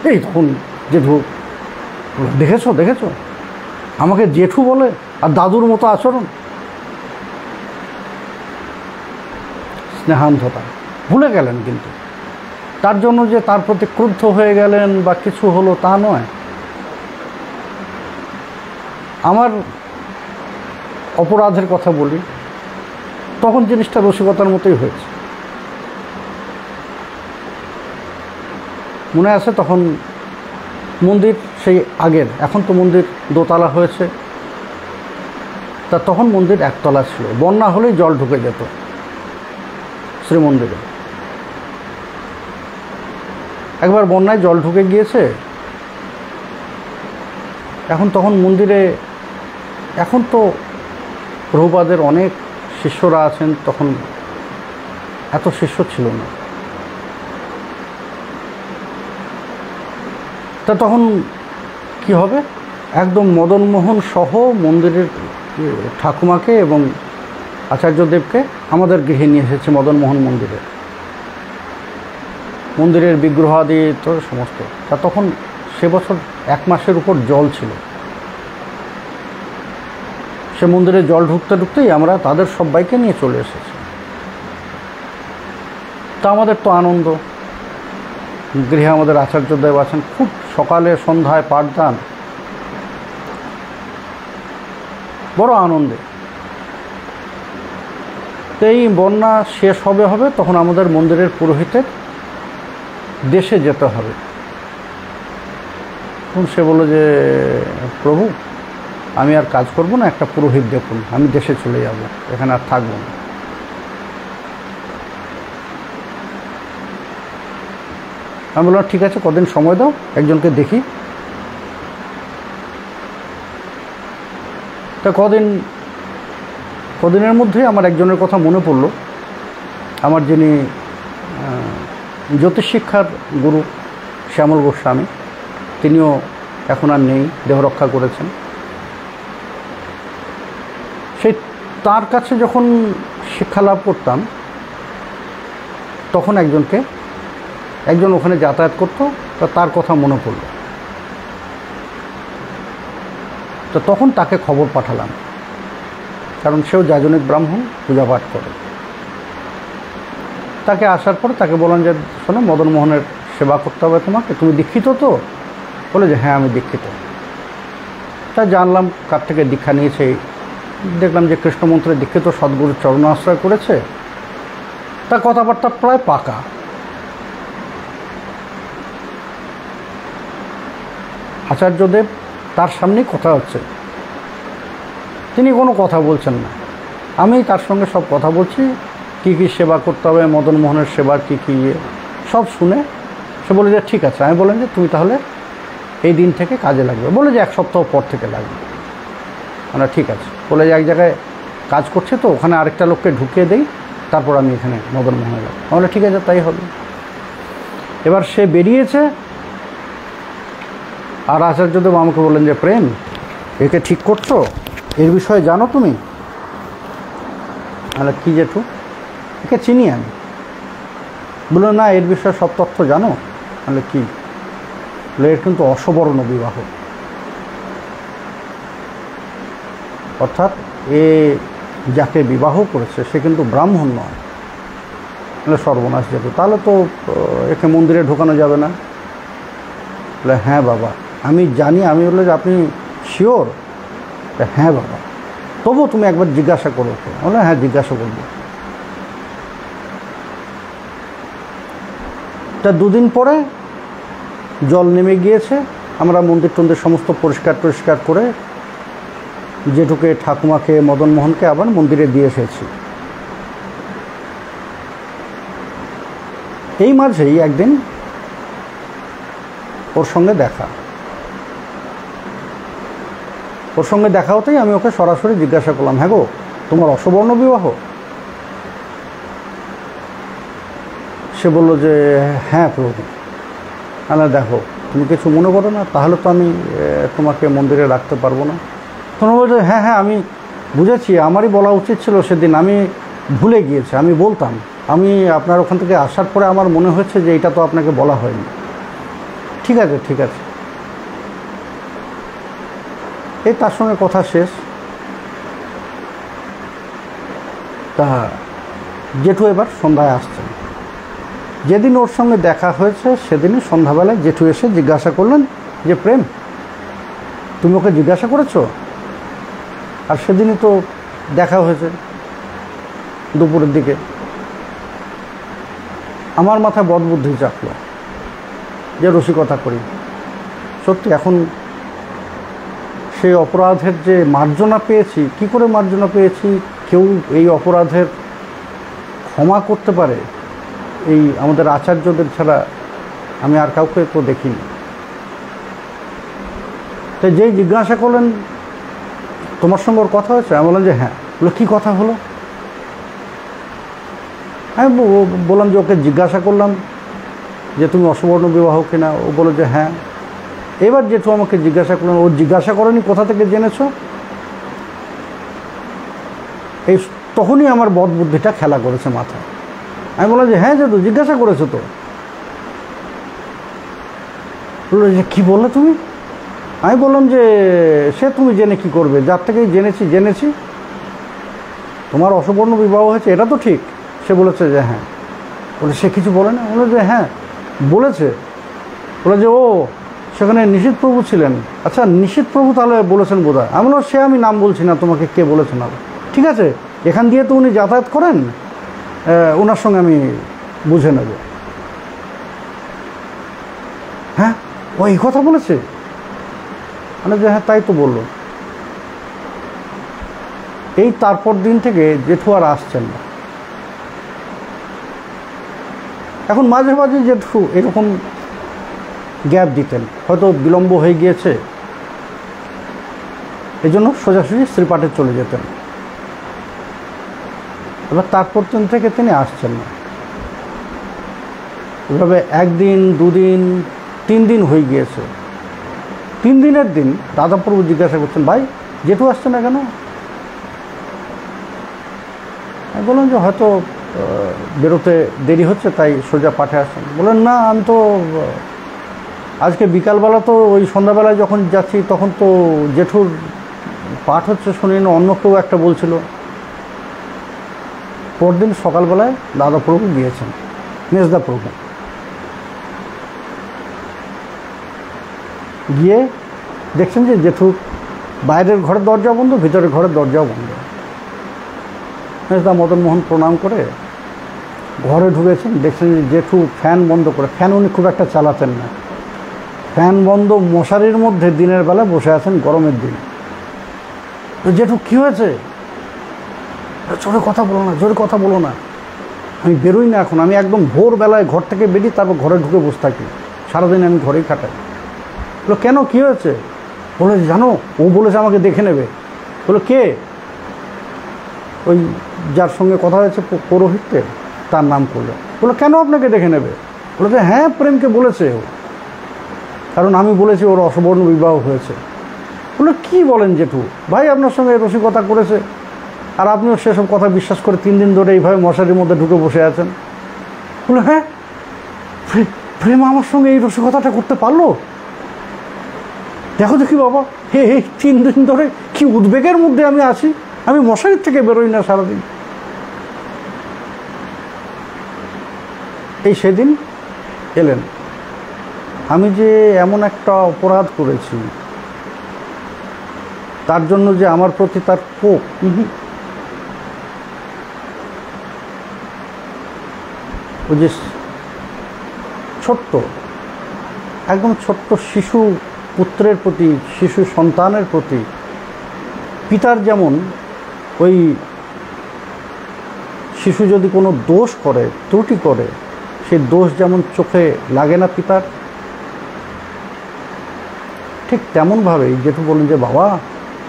এই তখন জেঠু দেখেছো আমাকে জেঠু বলে, আর দাদুর মতো আচরণ। স্নেহান্ধতা ভুলে গেলেন, কিন্তু তার জন্য যে তার প্রতি ক্রুদ্ধ হয়ে গেলেন বা কিছু হলো তা নয়। আমার অপরাধের কথা বলি, তখন জিনিসটা রসিকতার মতোই হয়েছে। মনে আছে তখন মন্দির সেই আগের, এখন তো মন্দির দোতলা হয়েছে, তা তখন মন্দির একতলা ছিল, বন্যা হলেই জল ঢুকে যেত শ্রীমন্দিরে। একবার বন্যায় জল ঢুকে গিয়েছে, তখন মন্দিরে, এখন তো প্রভুপাদের অনেক শিষ্যরা আছেন, তখন এত শিষ্য ছিল না। তা তখন কি হবে, একদম মদনমোহন সহ মন্দিরের ঠাকুমাকে এবং আচার্যদেবকে আমাদের গৃহে নিয়ে এসেছে মদনমোহন মন্দিরে, মন্দিরের বিগ্রহ আদি তো সমস্ত। তা তখন সে বছর 1 মাসের উপর জল ছিল। সে মন্দিরে জল ঢুকতে ঢুকতেই আমরা তাদের সবাইকে নিয়ে চলে এসেছি। তা আমাদের তো আনন্দ, গৃহে আমাদের আচার্যদেব আছেন, খুব সকালে সন্ধ্যায় পাঠদান, বড় আনন্দে। তো এই বন্যা শেষ হবে তখন আমাদের মন্দিরের পুরোহিতের দেশে যেতে হবে। তখন সে বলল যে প্রভু, আমি আর কাজ করব না, একটা পুরোহিত দেখুন, আমি দেশে চলে যাব, এখানে আর থাকবো না। আমি বললাম ঠিক আছে, কদিন সময় দাও, একজনকে দেখি। তা কদিনের মধ্যেই আমার একজনের কথা মনে পড়ল, আমার যিনি জ্যোতিষ শিক্ষার গুরু শ্যামল গোস্বামী, তিনিও এখন আর নেই, দেহ রক্ষা করেছেন। সেই তার কাছে যখন শিক্ষা লাভ করতাম, তখন একজন ওখানে যাতায়াত করতো, তা তার কথা মনে পড়ল। তো তখন তাকে খবর পাঠালাম, কারণ সেও যাজনিক ব্রাহ্মণ, পূজা পাঠ করে। তাকে আসার পরে তাকে বললাম যে শোনো, মদনমোহনের সেবা করতে হবে তোমাকে, তুমি দীক্ষিত তো? বলে যে হ্যাঁ আমি দীক্ষিত। তা জানলাম কার থেকে দীক্ষা নিয়েছে, দেখলাম যে কৃষ্ণমন্ত্রে দীক্ষিত, সদ্গুরুর চরণাশ্রয় করেছে। তার কথাবার্তা প্রায় পাকা। আচার্যদেব তার সামনেই কথা হচ্ছে, তিনি কোনো কথা বলছেন না, আমি তার সঙ্গে সব কথা বলছি, কি কি সেবা করতে হবে, মদনমোহনের সেবার কী কী সব শুনে সে বলে যে ঠিক আছে। আমি বললাম যে তুমি তাহলে এই দিন থেকে কাজে লাগবে। বলে যে 1 সপ্তাহ পর থেকে লাগবে। মানে ঠিক আছে। বলে যে এক জায়গায় কাজ করছে তো, ওখানে আরেকটা লোককে ঢুকিয়ে দেই, তারপর আমি এখানে মদনমোহনে লাগবো। তাহলে ঠিক আছে, তাই হবে। এবার সে বেরিয়েছে, আর আচার্যদেব আমাকে বললেন যে প্রেম, একে ঠিক করছো, এর বিষয়ে জানো তুমি? তাহলে কী জেঠু, একে চিনি আমি। বললো না, এর বিষয়ে সব তথ্য জানো। তাহলে কি? বলে এর কিন্তু অসবর্ণ বিবাহ, অর্থাৎ এ যাকে বিবাহ করেছে সে কিন্তু ব্রাহ্মণ নয়। তাহলে সর্বনাশ যেত, তাহলে তো একে মন্দিরে ঢোকানো যাবে না। বলে হ্যাঁ বাবা আমি জানি। আমি বললো যে আপনি শিওর? হ্যাঁ বাবা, তবু তুমি একবার জিজ্ঞাসা করো। বলে হ্যাঁ জিজ্ঞাসা করবো। তা 2 দিন পরে জল নেমে গিয়েছে, আমরা মন্দির টন্দির সমস্ত পরিষ্কার করে জেঠুকে, ঠাকুমাকে, মদনমোহনকে আবার মন্দিরে দিয়ে এসেছি। এই মাঝেই একদিন ওর সঙ্গে দেখা হতেই আমি ওকে সরাসরি জিজ্ঞাসা করলাম, হ্যাঁ গো তোমার অসবর্ণ বিবাহ? সে বলল যে হ্যাঁ প্রভু। না দেখো, তুমি কিছু মনে করো না, তাহলে তো আমি তোমাকে মন্দিরে রাখতে পারবো না। তখন বলছে হ্যাঁ আমি বুঝেছি, আমারই বলা উচিত ছিল সেদিন, আমি ভুলে গিয়েছি, আমি বলতাম। আমি আপনার ওখান থেকে আসার পরে আমার মনে হচ্ছে যে এটা তো আপনাকে বলা হয়নি। ঠিক আছে। এই তার সঙ্গে কথা শেষ। তা জেঠু এবার সন্ধ্যায় আসছেন। যেদিন ওর সঙ্গে দেখা হয়েছে সেদিনই সন্ধ্যাবেলায় জেঠু এসে জিজ্ঞাসা করলেন যে প্রেম, তুমি ওকে জিজ্ঞাসা করেছো? আর সেদিনই তো দেখা হয়েছে দুপুরের দিকে। আমার মাথায় বদবুদ্ধি চাপল যে রসিকতা করি। সত্যি এখন সেই অপরাধের যে মার্জনা পেয়েছি, কি করে মার্জনা পেয়েছি, কেউ এই অপরাধের ক্ষমা করতে পারে এই আমাদের আচার্যদের ছাড়া আমি আর কাউকে তো দেখিনি। তো যেই জিজ্ঞাসা করলেন তোমার সঙ্গে ওর কথা হয়েছে, আমি বললাম যে হ্যাঁ। বললো কী কথা হলো? আমি বললাম যে ওকে জিজ্ঞাসা করলাম যে তুমি অসবর্ণ বিবাহ কিনা, ও বললো যে হ্যাঁ। এবার জেঠু আমাকে জিজ্ঞাসা করলেন, ও জিজ্ঞাসা করেনি কোথা থেকে জেনেছো? এই তখনই আমার বদবুদ্ধিটা খেলা করেছে মাথায়। আমি বললাম যে হ্যাঁ জেঠু জিজ্ঞাসা করেছো তো। বললো যে কী বললে তুমি? আমি বললাম যে সে তুমি জেনে কি করবে, যার থেকেই জেনেছি তোমার অসবর্ণ বিবাহ হয়েছে, এটা তো ঠিক। সে বলেছে যে হ্যাঁ। বলে সে কিছু বলে না? বলে যে হ্যাঁ বলেছে। বলে যে ও সেখানে নিশীথ প্রভু ছিলেন। আচ্ছা নিশীথ প্রভু তাহলে বলেছেন বোধহয়। আমি বললাম সে আমি নাম বলছি না তোমাকে, কে বলেছেন। আর ঠিক আছে, এখান দিয়ে তো উনি যাতায়াত করেন, ওনার সঙ্গে আমি বুঝে নেব। হ্যাঁ ও এই কথা বলেছে? মানে যে হ্যাঁ তাই তো বললো। এই তারপর দিন থেকে জেঠু আর আসছেন না। এখন মাঝে মাঝে জেঠু এরকম গ্যাপ দিতেন, হয়তো বিলম্ব হয়ে গিয়েছে, এই জন্য সোজাসুজি শ্রীপাঠে চলে যেতেন। এবার তারপর দিন থেকে তিনি আসছেন না। এভাবে একদিন, দুদিন, 3 দিন হয়ে গিয়েছে। 3 দিনের দিন দাদাপ্রভু জিজ্ঞাসা করছেন, ভাই জেঠু আসছে না কেন? আমি বললাম যে হয়তো বেরোতে দেরি হচ্ছে তাই সোজা পাঠে আসছেন। বললেন না আমি তো আজকে বিকালবেলা তো ওই সন্ধ্যাবেলায় যখন যাচ্ছি তখন তো জেঠুর পাঠ হচ্ছে শুনি না, অন্য কেউ একটা বলছিল। পরদিন সকালবেলায় দাদাপ্রভু গিয়েছেন, মেজদা প্রভু গিয়ে দেখছেন যে জেঠু বাইরের ঘরের দরজা বন্ধ, ভিতরের ঘরের দরজাও বন্ধ। মেজদা মদনমোহন প্রণাম করে ঘরে ঢুকেছেন, দেখছেন যে জেঠু ফ্যান বন্ধ করে, ফ্যান উনি খুব একটা চালাতেন না, ফ্যান বন্ধ মশারির মধ্যে দিনের বেলা বসে আছেন, গরমের দিন। তো জেঠু কী হয়েছে? জোরে কথা বলো না, জোরে কথা বলো না, আমি বেরোই না এখন, আমি একদম ভোরবেলায় ঘর থেকে বেরিয়ে তারপর ঘরে ঢুকে বসে থাকি, সারাদিন আমি ঘরেই কাটাই। বলো কেন, কী হয়েছে? বলে জানো ও বলেছে আমাকে দেখে নেবে। বলো কে? ওই যার সঙ্গে কথা হয়েছে পৌরোহিত্যে, তার নাম করলো। বলো কেন আপনাকে দেখে নেবে? বলে যে হ্যাঁ প্রেমকে বলেছে ও, কারণ আমি বলেছি ওর অসবর্ণ বিবাহ হয়েছে। বললো কী বলেন জেঠু, ভাই আপনার সঙ্গে রসিকতা করেছে আর আপনিও সেসব কথা বিশ্বাস করে 3 দিন ধরে এইভাবে মশারির মধ্যে ঢুকে বসে আছেন। বললো হ্যাঁ প্রেম আমার সঙ্গে এই রসিকতাটা করতে পারলো? দেখো দেখি বাবা, এই 3 দিন ধরে কি উদ্বেগের মধ্যে আমি আছি, আমি মশারির থেকে বেরোই না সারাদিন। এই সেদিন এলেন, আমি যে এমন একটা অপরাধ করেছি তার জন্য যে আমার প্রতি তার কোপ, ওই যে ছোট্ট, একদম ছোট্ট শিশু পুত্রের প্রতি, শিশু সন্তানের প্রতি পিতার যেমন ওই শিশু যদি কোনো দোষ করে, ত্রুটি করে, সেই দোষ যেমন চোখে লাগে না পিতার, ঠিক তেমনভাবেই জেঠু বলেন যে বাবা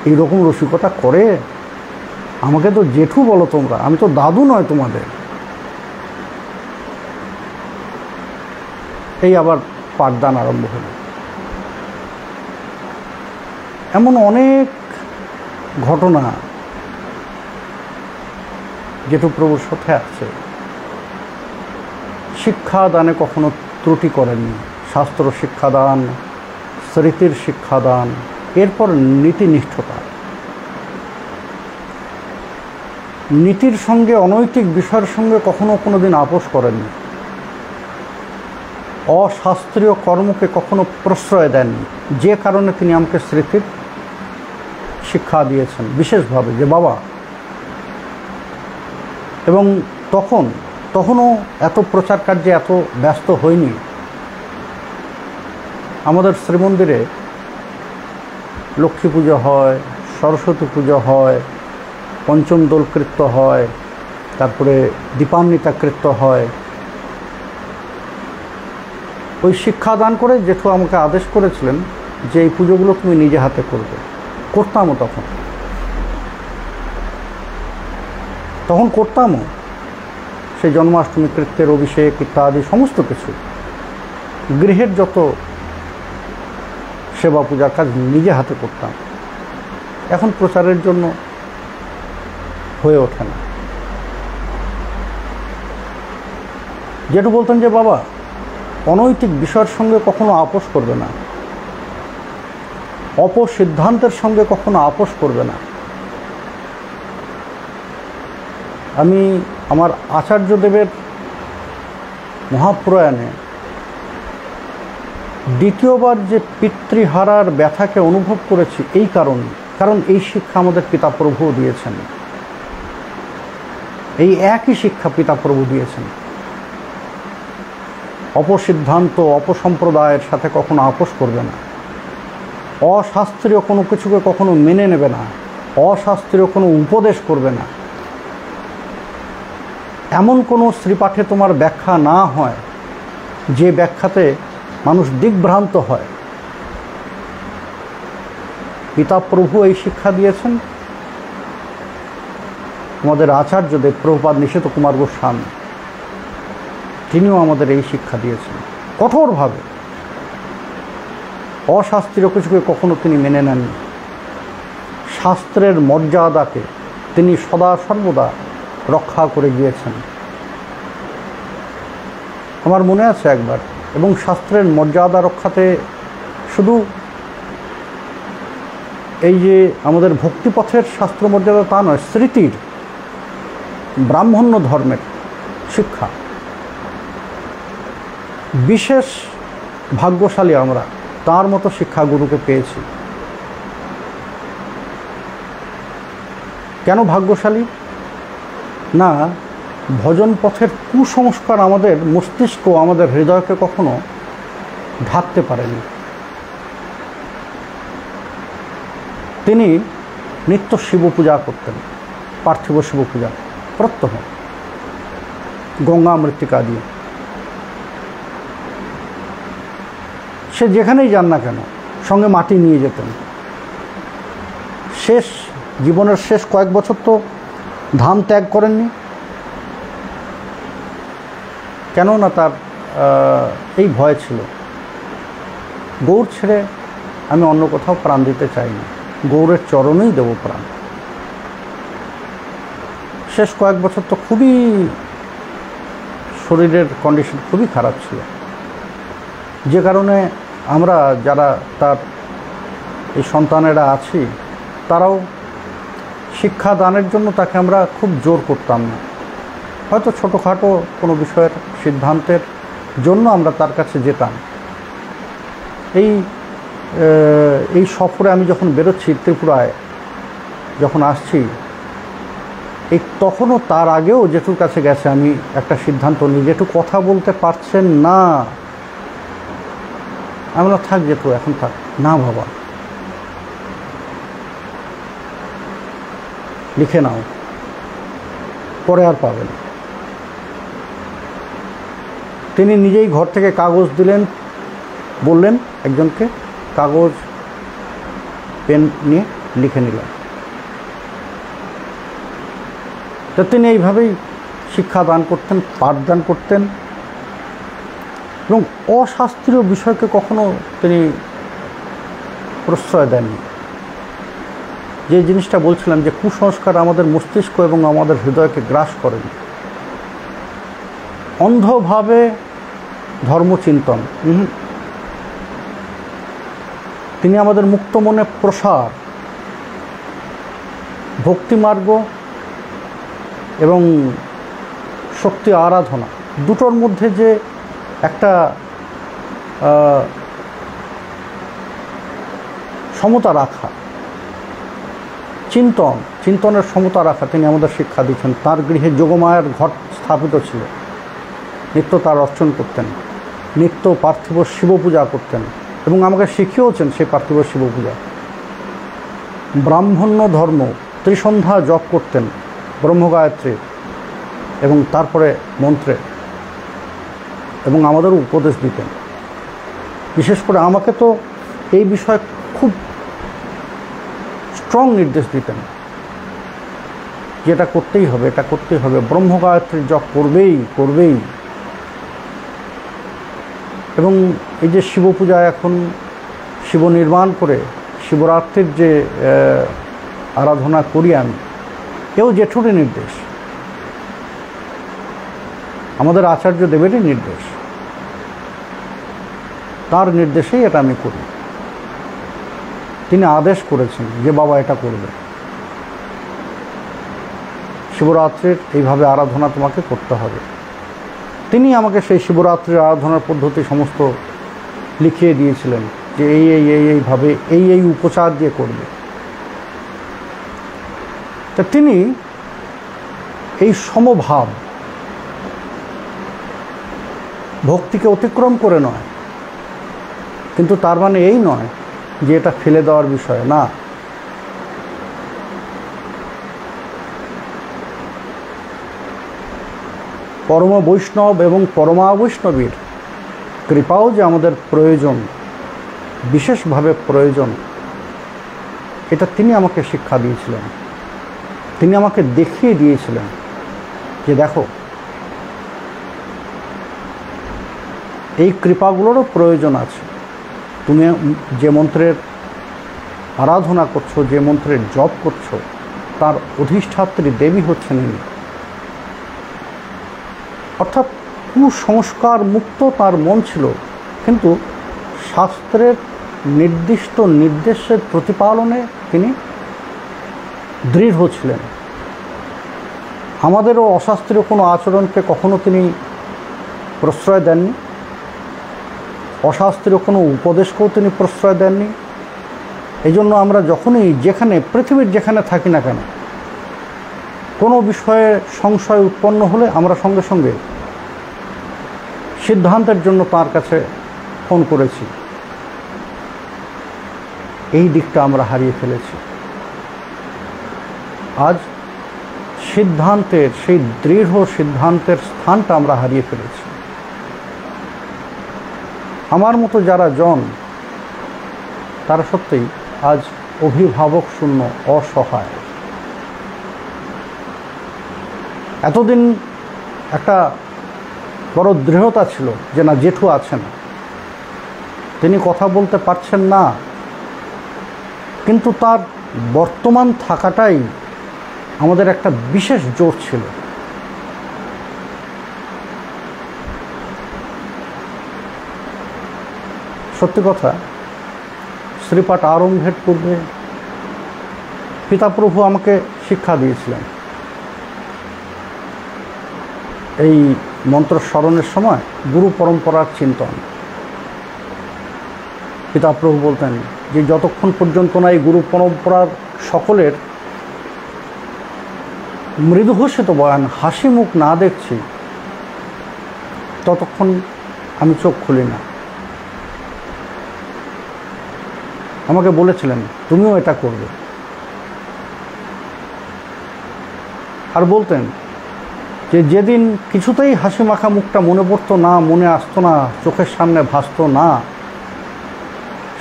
এইরকম রসিকতা করে, আমাকে তো জেঠু বলো তোমরা, আমি তো দাদু নয় তোমাদের। এই আবার পাঠদান আরম্ভ হলো। এমন অনেক ঘটনা জেঠু প্রভুর সাথে আছে। শিক্ষাদানে কখনো ত্রুটি করেননি, শাস্ত্র শিক্ষাদান, স্মৃতির শিক্ষাদান, এরপর নীতিনিষ্ঠতা, নীতির সঙ্গে অনৈতিক বিষয়ের সঙ্গে কখনো কোনো দিন আপোষ করেননি, অশাস্ত্রীয় কর্মকে কখনো প্রশ্রয় দেননি, যে কারণে তিনি আমাকে স্মৃতির শিক্ষা দিয়েছেন বিশেষভাবে যে বাবা। এবং তখনও এত প্রচার কার্যে এত ব্যস্ত হয়নি। আমাদের শ্রীমন্দিরে লক্ষ্মী পুজো হয়, সরস্বতী পুজো হয়, পঞ্চম দোলকৃত্য হয়, তারপরে দীপান্বিতা কৃত্য হয়। ওই শিক্ষাদান করে জেঠু আমাকে আদেশ করেছিলেন যে এই পুজোগুলো তুমি নিজে হাতে করবে। করতামও তখন করতামও। সেই জন্মাষ্টমী কৃত্যের অভিষেক ইত্যাদি সমস্ত কিছু, গৃহের যত সেবা পূজার কাজ নিজে হাতে করতাম। এখন প্রচারের জন্য হয়ে ওঠে না। যেটু বলতেন যে বাবা, অনৈতিক বিষয়ের সঙ্গে কখনো আপোষ করবে না, অপসিদ্ধান্তের সঙ্গে কখনো আপোষ করবে না। আমি আমার আচার্যদেবের মহাপ্রয়াণে দ্বিতীয়বার যে পিতৃহারার ব্যথাকে অনুভব করেছি এই কারণ এই শিক্ষা আমাদের পিতা প্রভুও দিয়েছেন। এই একই শিক্ষা পিতা প্রভু দিয়েছেন। অপসিদ্ধান্ত, অপসম্প্রদায়ের সাথে কখনো আপোষ করবে না, অশাস্ত্রীয় কোনো কিছুকে কখনো মেনে নেবে না, অশাস্ত্রীয় কোনো উপদেশ করবে না। এমন কোনো শ্রীপাঠে তোমার ব্যাখ্যা না হয় যে ব্যাখ্যাতে মানুষ দিগ্ভ্রান্ত হয়। পিতা প্রভু এই শিক্ষা দিয়েছেন। আমাদের আচার্যদেব প্রভুপাদ নিষেধ কুমার গোস্বামী, তিনিও আমাদের এই শিক্ষা দিয়েছেন কঠোরভাবে। অশাস্ত্রীয় কিছুকে কখনো তিনি মেনে নেননি। শাস্ত্রের মর্যাদাকে তিনি সদা সর্বদা রক্ষা করে গিয়েছেন। আমার মনে আছে একবার, এবং শাস্ত্রের মর্যাদা রক্ষাতে শুধু এই যে আমাদের ভক্তিপথের শাস্ত্র মর্যাদা তা নয়, স্মৃতির, ব্রাহ্মণ্য ধর্মের শিক্ষা। বিশেষ ভাগ্যশালী আমরা, তার মতো শিক্ষা গুরুকে পেয়েছি। কেন ভাগ্যশালী? না, ভজন পথের কুসংস্কার আমাদের মস্তিষ্ক, আমাদের হৃদয়কে কখনো ঢাকতে পারেনি। তিনি নিত্য শিব পূজা করতেন, পার্থিব শিব পূজা প্রত্যহ গঙ্গা মৃত্তিকা দিয়ে। সে যেখানেই যান না কেন সঙ্গে মাটি নিয়ে যেতেন। জীবনের শেষ কয়েক বছর তো ধাম ত্যাগ করেননি। কেননা তার এই ভয় ছিল, গৌর ছেড়ে আমি অন্য কোথাও প্রাণ দিতে চাই না, গৌরের চরণেই দেব প্রাণ। শেষ কয়েক বছর তো খুবই শরীরের কন্ডিশন খুবই খারাপ ছিল, যে কারণে আমরা যারা তার এই সন্তানেরা আছি তারাও শিক্ষা দানের জন্য তাকে আমরা খুব জোর করতাম না। হয়তো ছোটোখাটো কোনো বিষয়ের সিদ্ধান্তের জন্য আমরা তার কাছে যেতাম। এই সফরে আমি যখন বেরোচ্ছি, ত্রিপুরায় যখন আসছি, তখনও তার আগেও জেঠুর কাছে গেছে আমি একটা সিদ্ধান্ত নিই, জেঠু কথা বলতে পারছেন না। আমি বললাম থাক জেঠু, এখন থাক না বাবা, লিখে নাও, পরে আর পাবেন। তিনি নিজেই ঘর থেকে কাগজ দিলেন, বললেন একজনকে কাগজ পেন নিয়ে লিখে নিলেন। তো তিনি এইভাবেই শিক্ষা দান করতেন, পাঠদান করতেন, এবং অশাস্ত্রীয় বিষয়কে কখনো তিনি প্রশ্রয় দেননি। যে জিনিসটা বলছিলাম যে কুসংস্কার আমাদের মস্তিষ্ক এবং আমাদের হৃদয়কে গ্রাস করেন। অন্ধভাবে ধর্মচিন্তন, তিনি আমাদের মুক্ত মনে প্রসার, ভক্তিমার্গ এবং শক্তি আরাধনা দুটোর মধ্যে যে একটা সমতা রাখা, চিন্তনের সমতা রাখা তিনি আমাদের শিক্ষা দিচ্ছেন। তার গৃহে যোগমায়ার ঘট স্থাপিত ছিল, নিত্য তার অর্চন করতেন, নিত্য পার্থিব শিব পূজা করতেন, এবং আমাকে শিখিয়েওছেন সেই পার্থিব শিব পূজা। ব্রাহ্মণ্য ধর্ম ত্রিসন্ধ্যা জপ করতেন ব্রহ্মগায়ত্রী এবং তারপরে মন্ত্রে, এবং আমাদেরও উপদেশ দিতেন। বিশেষ করে আমাকে তো এই বিষয়ে খুব স্ট্রং নির্দেশ দিতেন যে এটা করতেই হবে, এটা করতেই হবে, ব্রহ্মগায়ত্রীর জপ করবেই। এবং এই যে শিব পূজা এখন শিব নির্মাণ করে শিবরাত্রির যে আরাধনা করি আমি, এও জেঠুরই নির্দেশ, আমাদের আচার্য দেবেরই নির্দেশ, তার নির্দেশেই এটা আমি করি। তিনি আদেশ করেছেন যে বাবা এটা করবে, শিবরাত্রির এইভাবে আরাধনা তোমাকে করতে হবে। তিনি আমাকে সেই শিবরাত্রির আরাধনার পদ্ধতি সমস্ত লিখিয়ে দিয়েছিলেন যে এইভাবে এই উপচার দিয়ে করবে। তা তিনি এই সমভাব ভক্তিকে অতিক্রম করে নয়, কিন্তু তার মানে এই নয় যে এটা ফেলে দেওয়ার বিষয় না। পরম বৈষ্ণব এবং পরমা বৈষ্ণবীর কৃপাও যে আমাদের প্রয়োজন, বিশেষভাবে প্রয়োজন, এটা তিনি আমাকে শিক্ষা দিয়েছিলেন। তিনি আমাকে দেখিয়ে দিয়েছিলেন যে দেখো, এই কৃপাগুলোরও প্রয়োজন আছে। তুমি যে মন্ত্রের আরাধনা করছো, যে মন্ত্রের জপ করছো, তার অধিষ্ঠাত্রী দেবী হচ্ছেন ইনি। অর্থাৎ কুসংস্কার মুক্ত তার মন ছিল, কিন্তু শাস্ত্রের নির্দিষ্ট নির্দেশের প্রতিপালনে তিনি দৃঢ় ছিলেন। আমাদেরও অশাস্ত্রীয় কোনো আচরণকে কখনো তিনি প্রশ্রয় দেননি, অশাস্ত্রীয় কোনো উপদেশকেও তিনি প্রশ্রয় দেননি। এই জন্য আমরা যখনই যেখানে পৃথিবীর যেখানে থাকি না কেন, কোনো বিষয়ে সংশয় উৎপন্ন হলে আমরা সঙ্গে সঙ্গে সিদ্ধান্তের জন্য তার কাছে ফোন করেছি। এই দিকটা আমরা হারিয়ে ফেলেছি। আজ সিদ্ধান্তের, সেই দৃঢ় সিদ্ধান্তের স্থানটা আমরা হারিয়ে ফেলেছি। আমার মতো যারা জন, তারা সত্যিই আজ অভিভাবক শূন্য, অসহায়। এতদিন একটা বড় দৃঢ়তা ছিল যে না, জেঠু আছেন, তিনি কথা বলতে পারছেন না, কিন্তু তার বর্তমান থাকাটাই আমাদের একটা বিশেষ জোর ছিল। সত্যি কথা, শ্রীপাঠ আরম্ভের পূর্বে পিতাপ্রভু আমাকে শিক্ষা দিয়েছিলেন এই মন্ত্র স্মরণের সময় গুরু পরম্পরার চিন্তন। পিতাপ্রভু বলতেন যে যতক্ষণ পর্যন্ত না এই গুরু পরম্পরার সকলের মৃদুহসিত বয়ান, হাসি মুখ না দেখছি, ততক্ষণ আমি চোখ খুলি না। আমাকে বলেছিলেন তুমিও এটা করবে। আর বলতেন যে যেদিন কিছুতেই হাসি মাখা মুখটা মনে পড়তো না, মনে আসতো না, চোখের সামনে ভাসতো না,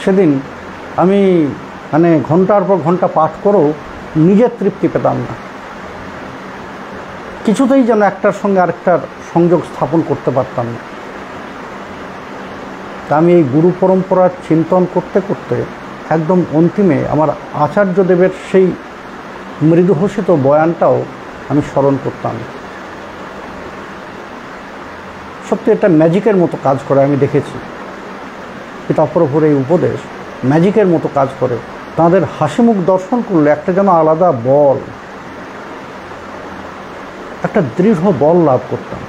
সেদিন আমি ঘন্টার পর ঘন্টা পাঠ করেও নিজের তৃপ্তি পেতাম না। কিছুতেই যেন একটার সঙ্গে আরেকটার সংযোগ স্থাপন করতে পারতাম না। তা আমি এই গুরু পরম্পরার চিন্তন করতে করতে একদম অন্তিমে আমার আচার্যদেবের সেই মৃদুহসিত বয়ানটাও আমি স্মরণ করতাম। সত্যি এটা ম্যাজিকের মতো কাজ করে, আমি দেখেছি। পিতাপ্রভুর এই উপদেশ ম্যাজিকের মতো কাজ করে। তাঁদের হাসিমুখ দর্শন করলে একটা যেন আলাদা বল, একটা দৃঢ় বল লাভ করতাম।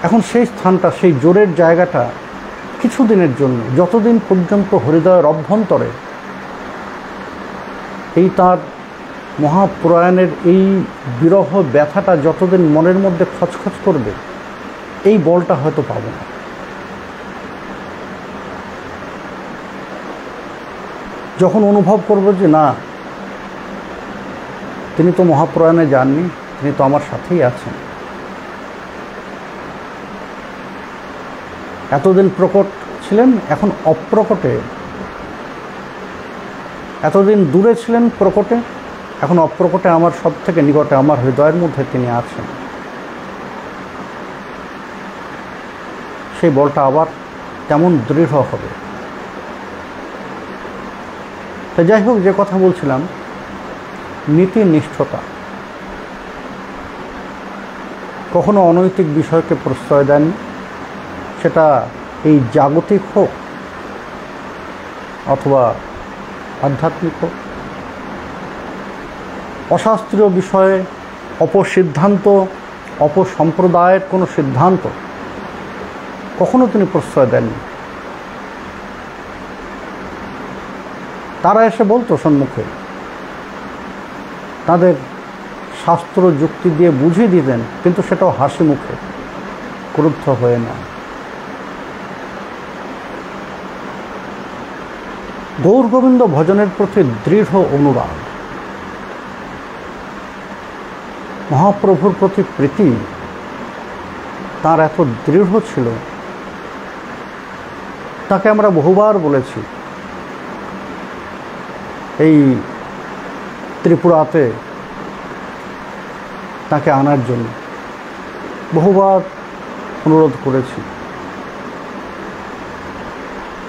এখন সেই স্থানটা, সেই জোরের জায়গাটা কিছুদিনের জন্য, যতদিন পর্যন্ত হৃদয়ের অভ্যন্তরে এই তার মহাপ্রয়াণের এই বিরহ ব্যথাটা যতদিন মনের মধ্যে খচখচ করবে, এই বলটা হয়তো পাবো না। যখন অনুভব করব যে না, তিনি তো মহাপ্রয়াণে যাননি, তিনি তো আমার সাথেই আছেন, এতদিন প্রকট ছিলেন, এখন অপ্রকটে, এতদিন দূরে ছিলেন প্রকটে, এখন অপ্রকটে আমার সব থেকে নিকটে, আমার হৃদয়ের মধ্যে তিনি আছেন, সেই বলটা আবার তেমন দৃঢ় হবে। তো যাই হোক, যে কথা বলছিলাম, নীতি নিষ্ঠতা কখনো অনৈতিক বিষয়কে প্রশ্রয় দেন, সেটা এই জাগতিক হোক অথবা আধ্যাত্মিক হোক। অশাস্ত্রীয় বিষয়ে অপসিদ্ধান্ত, অপসম্প্রদায়ের কোনো সিদ্ধান্ত কখনো তিনি প্রশ্রয় দেননি। তারা এসে বলতো সম্মুখে, তাদের শাস্ত্র যুক্তি দিয়ে বুঝিয়ে দিতেন, কিন্তু সেটাও হাসি মুখে, ক্রুদ্ধ হয়ে না। গৌর গোবিন্দ ভজনের প্রতি দৃঢ় অনুরাগ, মহাপ্রভুর প্রতি প্রীতি তার এত দৃঢ় ছিল, তাকে আমরা বহুবার বলেছি এই ত্রিপুরাতে তাকে আনার জন্য, বহুবার অনুরোধ করেছি।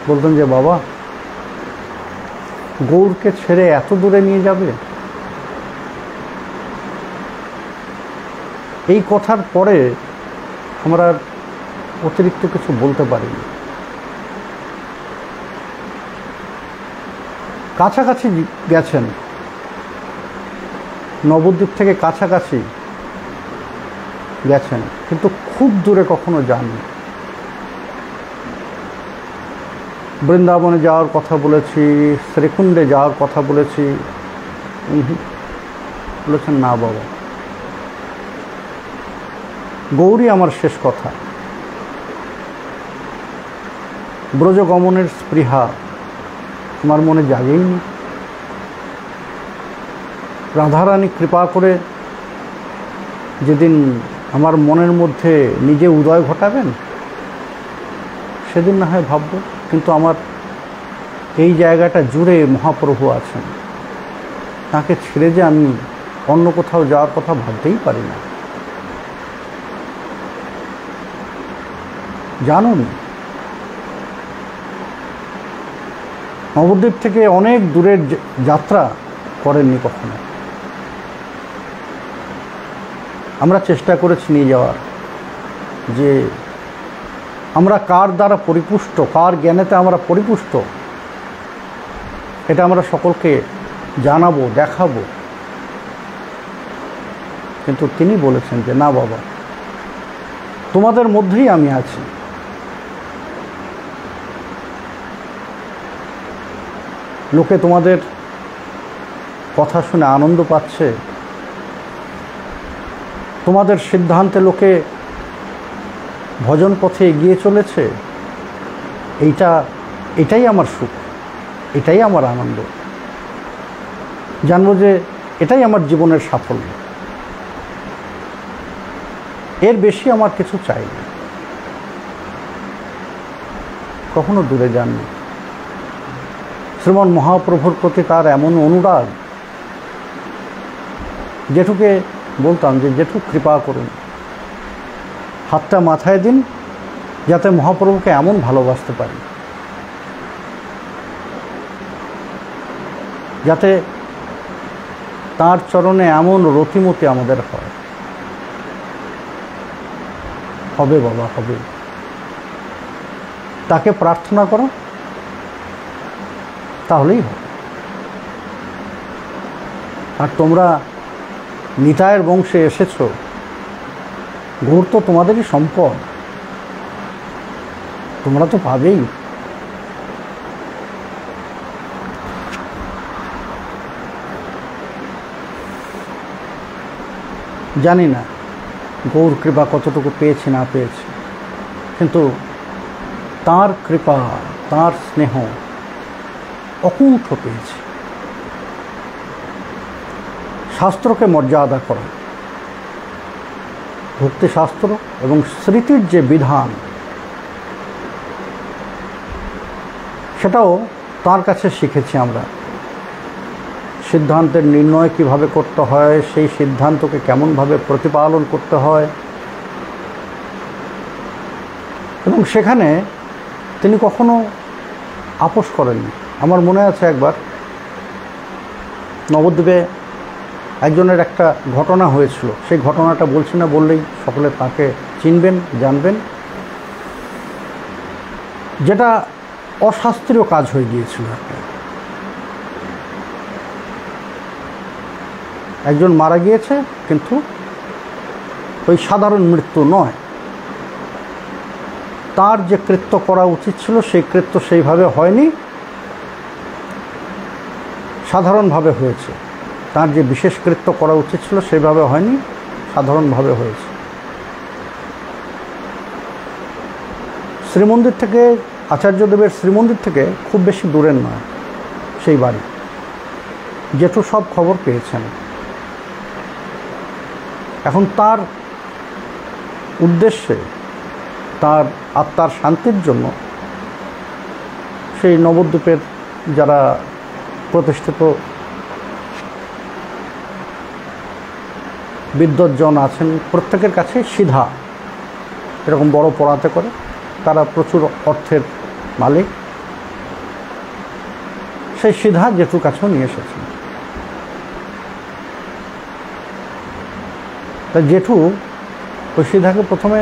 বলতেন যে বাবা, গৌরকে ছেড়ে এত দূরে নিয়ে যাবে? এই কথার পরে আমরা অতিরিক্ত কিছু বলতে পারিনি। কাছাকাছি গেছেন, নবদ্বীপ থেকে কাছাকাছি গেছেন, কিন্তু খুব দূরে কখনো যাননি। বৃন্দাবনে যাওয়ার কথা বলেছি, শ্রীকুণ্ডে যাওয়ার কথা বলেছি, বলেছেন না বাবা, গৌরী আমার শেষ কথা। ব্রজগমনের স্পৃহা আমার মনে জাগেইনি। রাধারানী কৃপা করে যেদিন আমার মনের মধ্যে নিজে উদয় ঘটাবেন, সেদিন না হয় ভাবব, কিন্তু আমার এই জায়গাটা জুড়ে মহাপ্রভু আছেন, তাকে ছেড়ে যে আমি অন্য কোথাও যাওয়ার কথা ভাবতেই পারি না। জানুন, নবদ্বীপ থেকে অনেক দূরের যাত্রা করেননি কখনো। আমরা চেষ্টা করেছি নিয়ে যাওয়ার, যে আমরা কার দ্বারা পরিপুষ্ট, কার জ্ঞানেতে আমরা পরিপুষ্ট, এটা আমরা সকলকে জানাবো, দেখাবো। কিন্তু তিনি বলেছেন যে না বাবা, তোমাদের মধ্যেই আমি আছি। লোকে তোমাদের কথা শুনে আনন্দ পাচ্ছে, তোমাদের সিদ্ধান্তে লোকে ভজন পথে এগিয়ে চলেছে, এটাই আমার সুখ, এটাই আমার আনন্দ। জানবো যে এটাই আমার জীবনের সাফল্য, এর বেশি আমার কিছু চাই না। কখনো দূরে যাননি। শ্রীমন মহাপ্রভুর প্রতি তার এমন অনুরাগ, জেঠুকে বলতাম যে জেঠু কৃপা করুন, হাতটা মাথায় দিন, যাতে মহাপ্রভুকে এমন ভালোবাসতে পারি, যাতে তার চরণে এমন রতিমতি আমাদের হয়। হবে বাবা, হবে। তাকে প্রার্থনা করো, তাহলেই হবে। আর তোমরা নিতাইয়ের বংশে এসেছ, গৌর তো তোমাদেরই সম্পদ, তোমরা তো পাবেই। জানি না গৌর কৃপা কতটুকু পেয়েছি না পেয়েছি, কিন্তু তার কৃপা, তার স্নেহ অকুণ্ঠ পেয়েছি। শাস্ত্রকে মর্যাদা করা, ভক্তিশাস্ত্র এবং স্মৃতির যে বিধান, সেটাও তার কাছে শিখেছি আমরা। সিদ্ধান্তের নির্ণয় কিভাবে করতে হয়, সেই সিদ্ধান্তকে কেমনভাবে প্রতিপালন করতে হয়, এবং সেখানে তিনি কখনো আপোস করেননি। আমার মনে আছে একবার নবদ্বীপে একজনের একটা ঘটনা হয়েছিল, সেই ঘটনাটা বলছি না বললেই সকলে তাকে চিনবেন, জানবেন, যেটা অশাস্ত্রীয় কাজ হয়ে গিয়েছিল। একজন মারা গিয়েছে, কিন্তু ওই সাধারণ মৃত্যু নয়, তার যে কৃত্য করা উচিত ছিল সেই কৃত্য সেইভাবে হয়নি, সাধারণভাবে হয়েছে। তার যে বিশেষ কৃত্য করা উচিত ছিল সেইভাবে হয়নি, সাধারণভাবে হয়েছে। শ্রীমন্দির থেকে, আচার্যদেবের শ্রীমন্দির থেকে খুব বেশি দূরের নয় সেই বাড়ি। জেঠু সব খবর পেয়েছেন। এখন তার উদ্দেশ্যে, তার আত্মার শান্তির জন্য সেই নবদ্বীপের যারা প্রতিষ্ঠিত বিদ্বজ্জন আছেন, প্রত্যেকের কাছে সিধা এরকম বড় পড়াতে করে, তারা প্রচুর অর্থের মালিক, সেই সিধা জেঠুর কাছেও নিয়ে এসেছেন। তা জেঠু ওই সিধাকে প্রথমে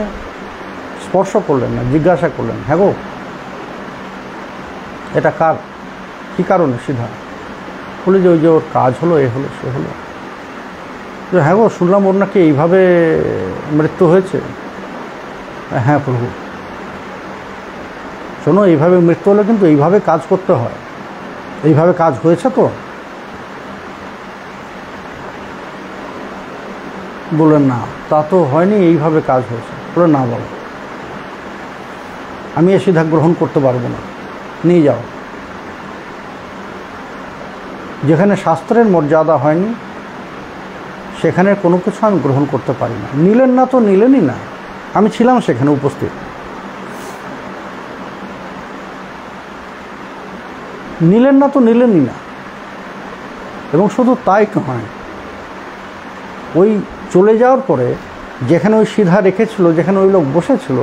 স্পর্শ করলেন না, জিজ্ঞাসা করলেন, হ্যাঁ গো এটা কার, কী কারণে সিধা? বলে যে ওই যে ওর কাজ হলো, এ হলো, সে হলো। হ্যাঁ গো শুনলাম ওর নাকি এইভাবে মৃত্যু হয়েছে। হ্যাঁ প্রভু, শোনো, এইভাবে মৃত্যু হলে কিন্তু এইভাবে কাজ করতে হয়, এইভাবে কাজ হয়েছে তো? বললেন না, তা তো হয়নি, এইভাবে কাজ হয়েছে। বলে না বাবা, আমি এ সিধা গ্রহণ করতে পারবো না, নিয়ে যাও। যেখানে শাস্ত্রের মর্যাদা হয়নি সেখানে কোনো কিছু আমি গ্রহণ করতে পারি না। নিলেন না তো নিলেনই না, আমি ছিলাম সেখানে উপস্থিত, নিলেন না তো নিলেনই না। এবং শুধু তাই নয়, ওই চলে যাওয়ার পরে যেখানে ওই সিধা রেখেছিল, যেখানে ওই লোক বসেছিল,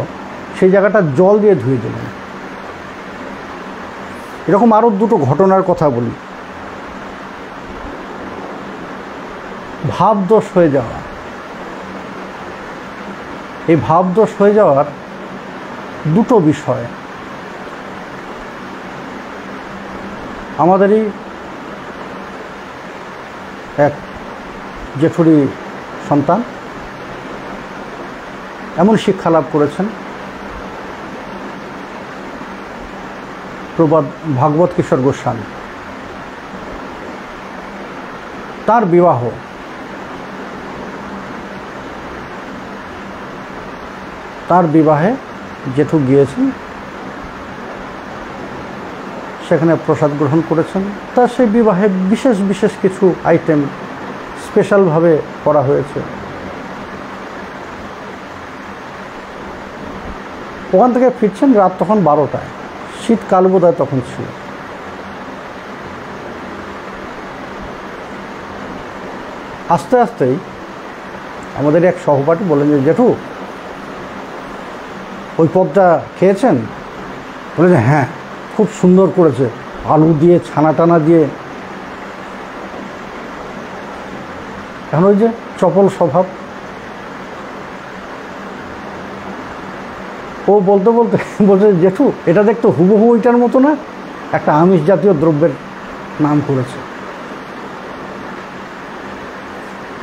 সেই জায়গাটা জল দিয়ে ধুয়ে দিলেন। এরকম আরও দুটো ঘটনার কথা বলি। ভাবদোষ হয়ে যাওয়া, এই ভাবদোষ হয়ে যাওয়ার দুটো বিষয়। আমাদেরই এক জেঠুরি সন্তান এমন শিক্ষা লাভ করেছেন, প্রবাদ ভাগবত কিশোর গোস্বামী। তার বিবাহ, তার বিবাহে জেঠু গিয়েছেন, সেখানে প্রসাদ গ্রহণ করেছেন। তা সেই বিবাহে বিশেষ বিশেষ কিছু আইটেম স্পেশালভাবে করা হয়েছে। ওখান থেকে ফিরছেন রাত তখন 12টায়, শীতকাল বোধহয় তখন ছিল। আস্তে আস্তেই আমাদের এক সহপাঠী বলেন যে জেঠু ওই পদটা খেয়েছেন? বলে যে হ্যাঁ, খুব সুন্দর করেছে, আলু দিয়ে, ছানা টানা দিয়ে। এখন ওই যে চপল স্বভাব, ও বলতে বলতে বলছে জেঠু এটা দেখতো হুবহু ওইটার মতো না, একটা আমিষ জাতীয় দ্রব্যের নাম করেছে,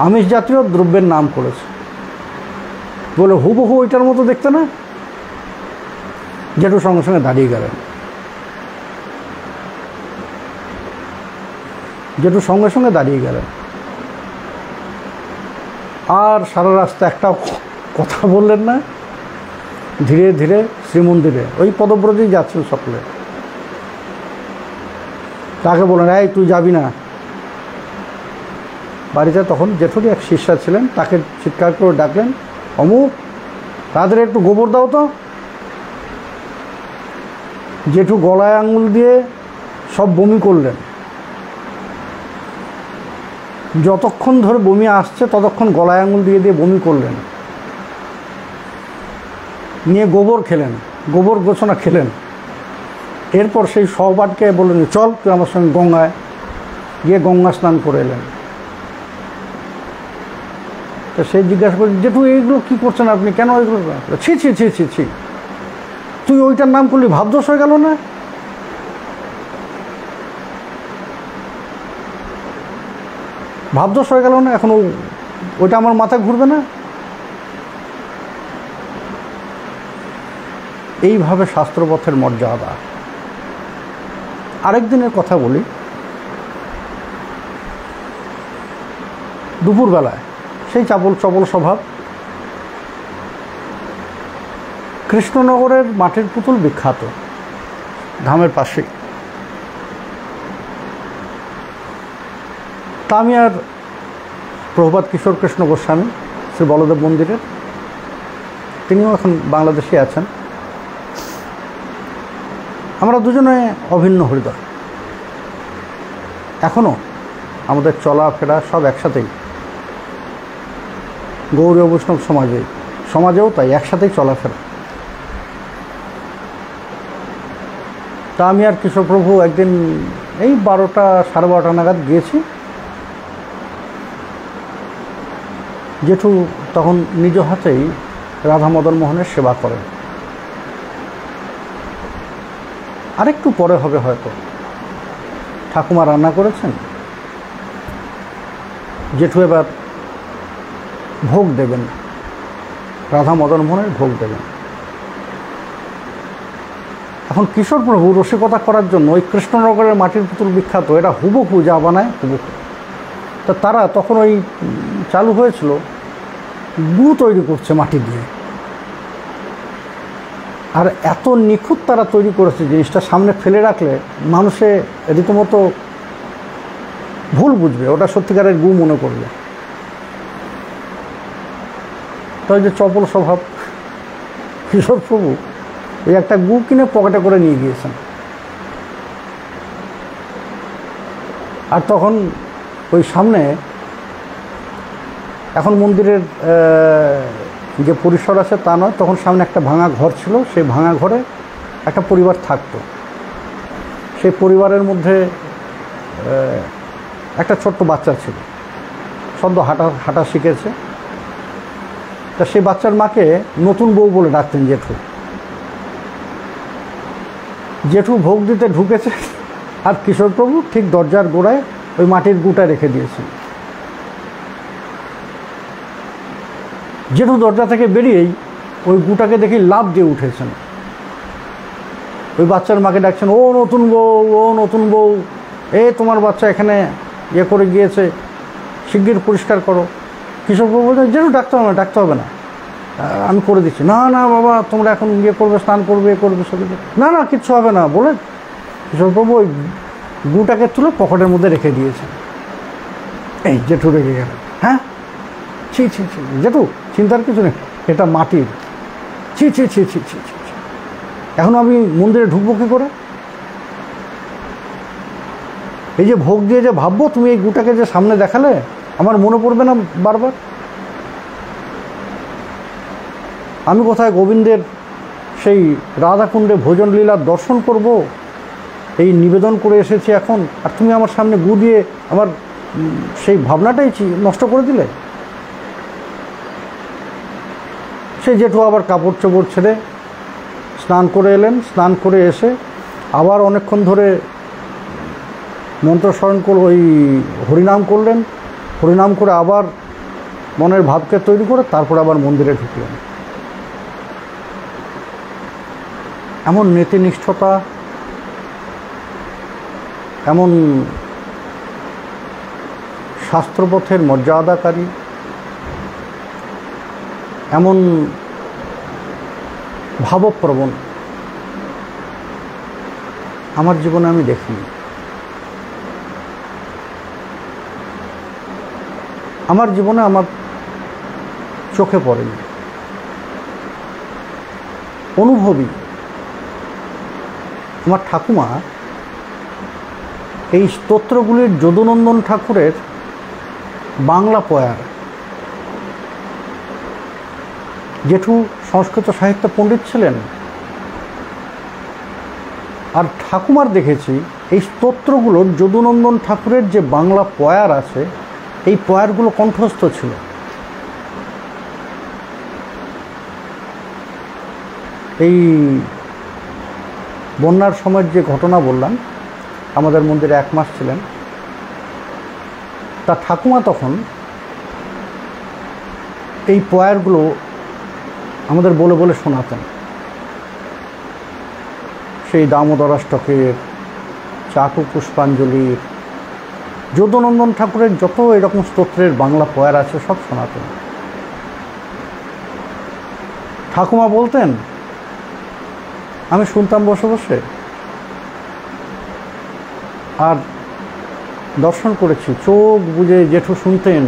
আমিষ জাতীয় দ্রব্যের নাম করেছে। বলে হুবহু ওইটার মতো দেখতে না? জেঠু সঙ্গে সঙ্গে দাঁড়িয়ে গেলেন। জেঠু সঙ্গে সঙ্গে দাঁড়িয়ে গেলেন, আর সারা রাস্তা একটা কথা বললেন না। ধীরে ধীরে শ্রীমন্দিরে ওই পদব্রজেই যাচ্ছেন সকলে। তাকে বলেন, এই তুই যাবি না। বাড়িতে তখন জেঠুরই এক শিষ্যা ছিলেন, তাকে চিৎকার করে ডাকলেন, অমুক তাদের একটু গোবর দাও তো। জেঠু গলায় আঙুল দিয়ে সব বমি করলেন। যতক্ষণ ধরে বমি আসছে ততক্ষণ গলায় আঙুল দিয়ে দিয়ে বমি করলেন, নিয়ে গোবর খেলেন, গোবর গোছনা খেলেন। এরপর সেই সহপাঠকে বললেন, চল তুই আমার সঙ্গে গঙ্গায়, গিয়ে গঙ্গা স্নান করে এলেন। তো সে জিজ্ঞাসা করছে, জেঠু এইগুলো কী করছেন আপনি, কেন এইগুলো? ছি ছি ছি ছি ছি, তুই ওইটার নাম করলি, ভাবদোষ হয়ে গেল না? ভাবদোষ হয়ে গেল না? এখন ওইটা আমার মাথায় ঘুরবে না? এইভাবে শাস্ত্রপথের মর্যাদা। আরেক দিনের কথা বলি। দুপুরবেলায় সেই চাপল চপল স্বভাব, কৃষ্ণনগরের মাটির পুতুল বিখ্যাত, ধামের পাশে। তা আমি আর প্রভুপাদ কিশোর কৃষ্ণ গোস্বামী শ্রী বলদেব মন্দিরের, তিনিও এখন বাংলাদেশে আছেন, আমরা দুজনে অভিন্ন হৃদয়। এখনও আমাদের চলাফেরা সব একসাথেই, গৌরীয় বৈষ্ণব সমাজেও তাই একসাথেই চলাফেরা। তা আমি আর কিশোরপ্রভু একদিন এই 12টা সাড়ে 12টা নাগাদ গিয়েছি। জেঠু তখন নিজ হাতেই রাধা মদন মোহনের সেবা করেন। আরেকটু পরে হবে হয়তো, ঠাকুমা রান্না করেছেন, জেঠু এবার ভোগ দেবেন, রাধা মদন মোহনের ভোগ দেবেন। এখন কিশোরপ্রভু রসিকতা করার জন্য ওই কৃষ্ণনগরের মাটির পুতুল বিখ্যাত, এটা হুবহু যা বানায় হুবহু। তা তারা তখন ওই চালু হয়েছিল, গু তৈরি করছে মাটি দিয়ে, আর এত নিখুঁত তারা তৈরি করেছে জিনিসটা, সামনে ফেলে রাখলে মানুষে রীতিমতো ভুল বুঝবে, ওটা সত্যিকারের গু মনে করবে। তাই যে চপল স্বভাব, কিশোরপ্রভু ওই একটা গু কিনে পকেটে করে নিয়ে গিয়েছেন। আর তখন ওই সামনে, এখন মন্দিরের যে পরিসর আছে তা নয়, তখন সামনে একটা ভাঙা ঘর ছিল, সেই ভাঙা ঘরে একটা পরিবার থাকতো। সেই পরিবারের মধ্যে একটা ছোট্ট বাচ্চা ছিল, সদ্য হাঁটা শিখেছে। তা সেই বাচ্চার মাকে নতুন বউ বলে ডাকতেন জেঠু। জেঠু ভোগ দিতে ঢুকেছে, আর কিশোরপ্রভু ঠিক দরজার গোড়ায় ওই মাটির গুটা রেখে দিয়েছেন। জেঠু দরজা থেকে বেরিয়েই ওই গুটাকে দেখি লাফ দিয়ে উঠেছেন। ওই বাচ্চার মাকে ডাকছেন, ও নতুন বউ, ও নতুন বউ, তোমার বাচ্চা এখানে করে গিয়েছে, শিগগির পরিষ্কার করো। কিশোরপ্রভু বলছেন, জেঠু ডাকতে হবে না, ডাকতে হবে না, আমি করে দিচ্ছি। না না বাবা, তোমরা এখন করবে, স্নান করবে, করবে, সব না না, কিচ্ছু হবে না বলে কিশোরপ্রভু ওই গুটাকে তুলে পকেটের মধ্যে রেখে দিয়েছেন। এই জেঠু রেখে গেল। হ্যাঁ, ছি ছি ছি, জেঠু চিন্তার কিছু নেই, এটা মাটির, ছি ছি ছি ছি ছি ছি। এখন আমি মন্দিরে ঢুকবো কী করে? এই যে ভোগ দিয়ে যে ভাববো, তুমি এই গুটাকে যে সামনে দেখালে, আমার মনে পড়বে না বারবার? আমি কোথায় গোবিন্দের সেই রাধাকুণ্ডে ভোজন লীলার দর্শন করব, এই নিবেদন করে এসেছি এখন, আর তুমি আমার সামনে গু দিয়ে আমার সেই ভাবনাটাই নষ্ট করে দিলে। সেই জেঠু আবার কাপড় চোপড় ছেড়ে স্নান করে এলেন। স্নান করে এসে আবার অনেকক্ষণ ধরে মন্ত্র স্মরণ করে ওই হরিনাম করলেন। হরিনাম করে আবার মনের ভাবকে তৈরি করে তারপর আবার মন্দিরে ঢুকলেন। এমন নীতিনিষ্ঠতা, এমন শাস্ত্রপথের মর্যাদাকারী, এমন ভাবপ্রবণ আমার জীবনে আমি দেখিনি। আমার জীবনে আমার চোখে পড়েনি, অনুভবী। আমার ঠাকুমা এই স্তোত্রগুলির যদুনন্দন ঠাকুরের বাংলা পয়ার। জেঠু সংস্কৃত সাহিত্য পণ্ডিত ছিলেন, আর ঠাকুমার দেখেছি এই স্তোত্রগুলোর যদুনন্দন ঠাকুরের যে বাংলা পয়ার আছে, এই পয়ারগুলো কণ্ঠস্থ ছিল। এই বন্যার সময়ের যে ঘটনা বললাম, আমাদের মন্দিরে 1 মাস ছিলেন, তা ঠাকুমা তখন এই পয়ারগুলো আমাদের বলে বলে শোনাতেন। সেই দামোদরাষ্টকের, চাটু পুষ্পাঞ্জলির, যদুনন্দন ঠাকুরের যত এরকম স্তোত্রের বাংলা পয়ার আছে সব শোনাতেন। ঠাকুমা বলতেন, আমি শুনতাম বসে বসে, আর দর্শন করেছি। চোখ বুজে জেঠু শুনতেন,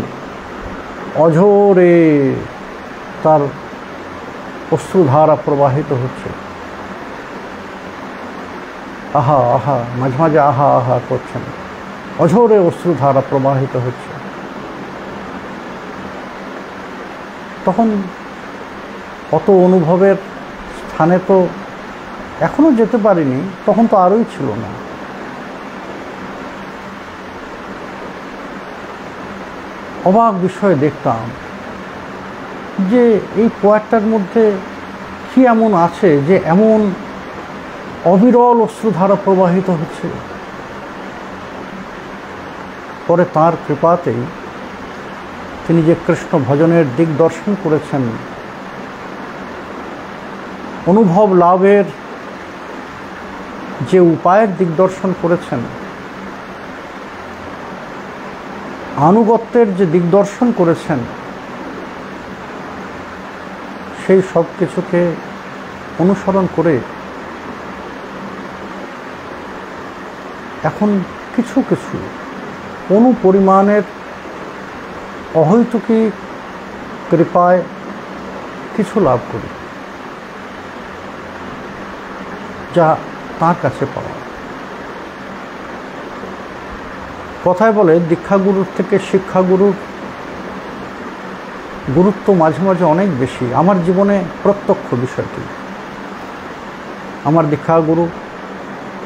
অঝোরে তার অশ্রুধারা প্রবাহিত হচ্ছে। আহা আহা, মাঝে মাঝে আহা আহা করছেন, অঝোরে অশ্রুধারা প্রবাহিত হচ্ছে। তখন অত অনুভবের স্থানে তো এখনো যেতে পারিনি, তখন তো আরোই ছিল না। অবাক বিষয়ে দেখতাম যে এই পয়ারটার মধ্যে কি এমন আছে যে এমন অবিরল অশ্রুধারা প্রবাহিত হচ্ছে। পরে তাঁর কৃপাতেই তিনি যে কৃষ্ণ ভজনের দিক দর্শন করেছেন, অনুভব লাভের যে উপায়ের দিক দর্শন করেছেন, আনুগত্যের যে দিগদর্শন করেছেন, সেই সব কিছুকে অনুসরণ করে এখন কিছু কিছু অনুপরিমাণের অহৈতুকী কৃপায় কিছু লাভ করি, যা তাঁর কাছে পাওয়া। কথায় বলে, দীক্ষাগুরুর থেকে শিক্ষাগুরুর গুরুত্ব মাঝে মাঝে অনেক বেশি। আমার জীবনে প্রত্যক্ষ বিষয়টি। আমার দীক্ষাগুরু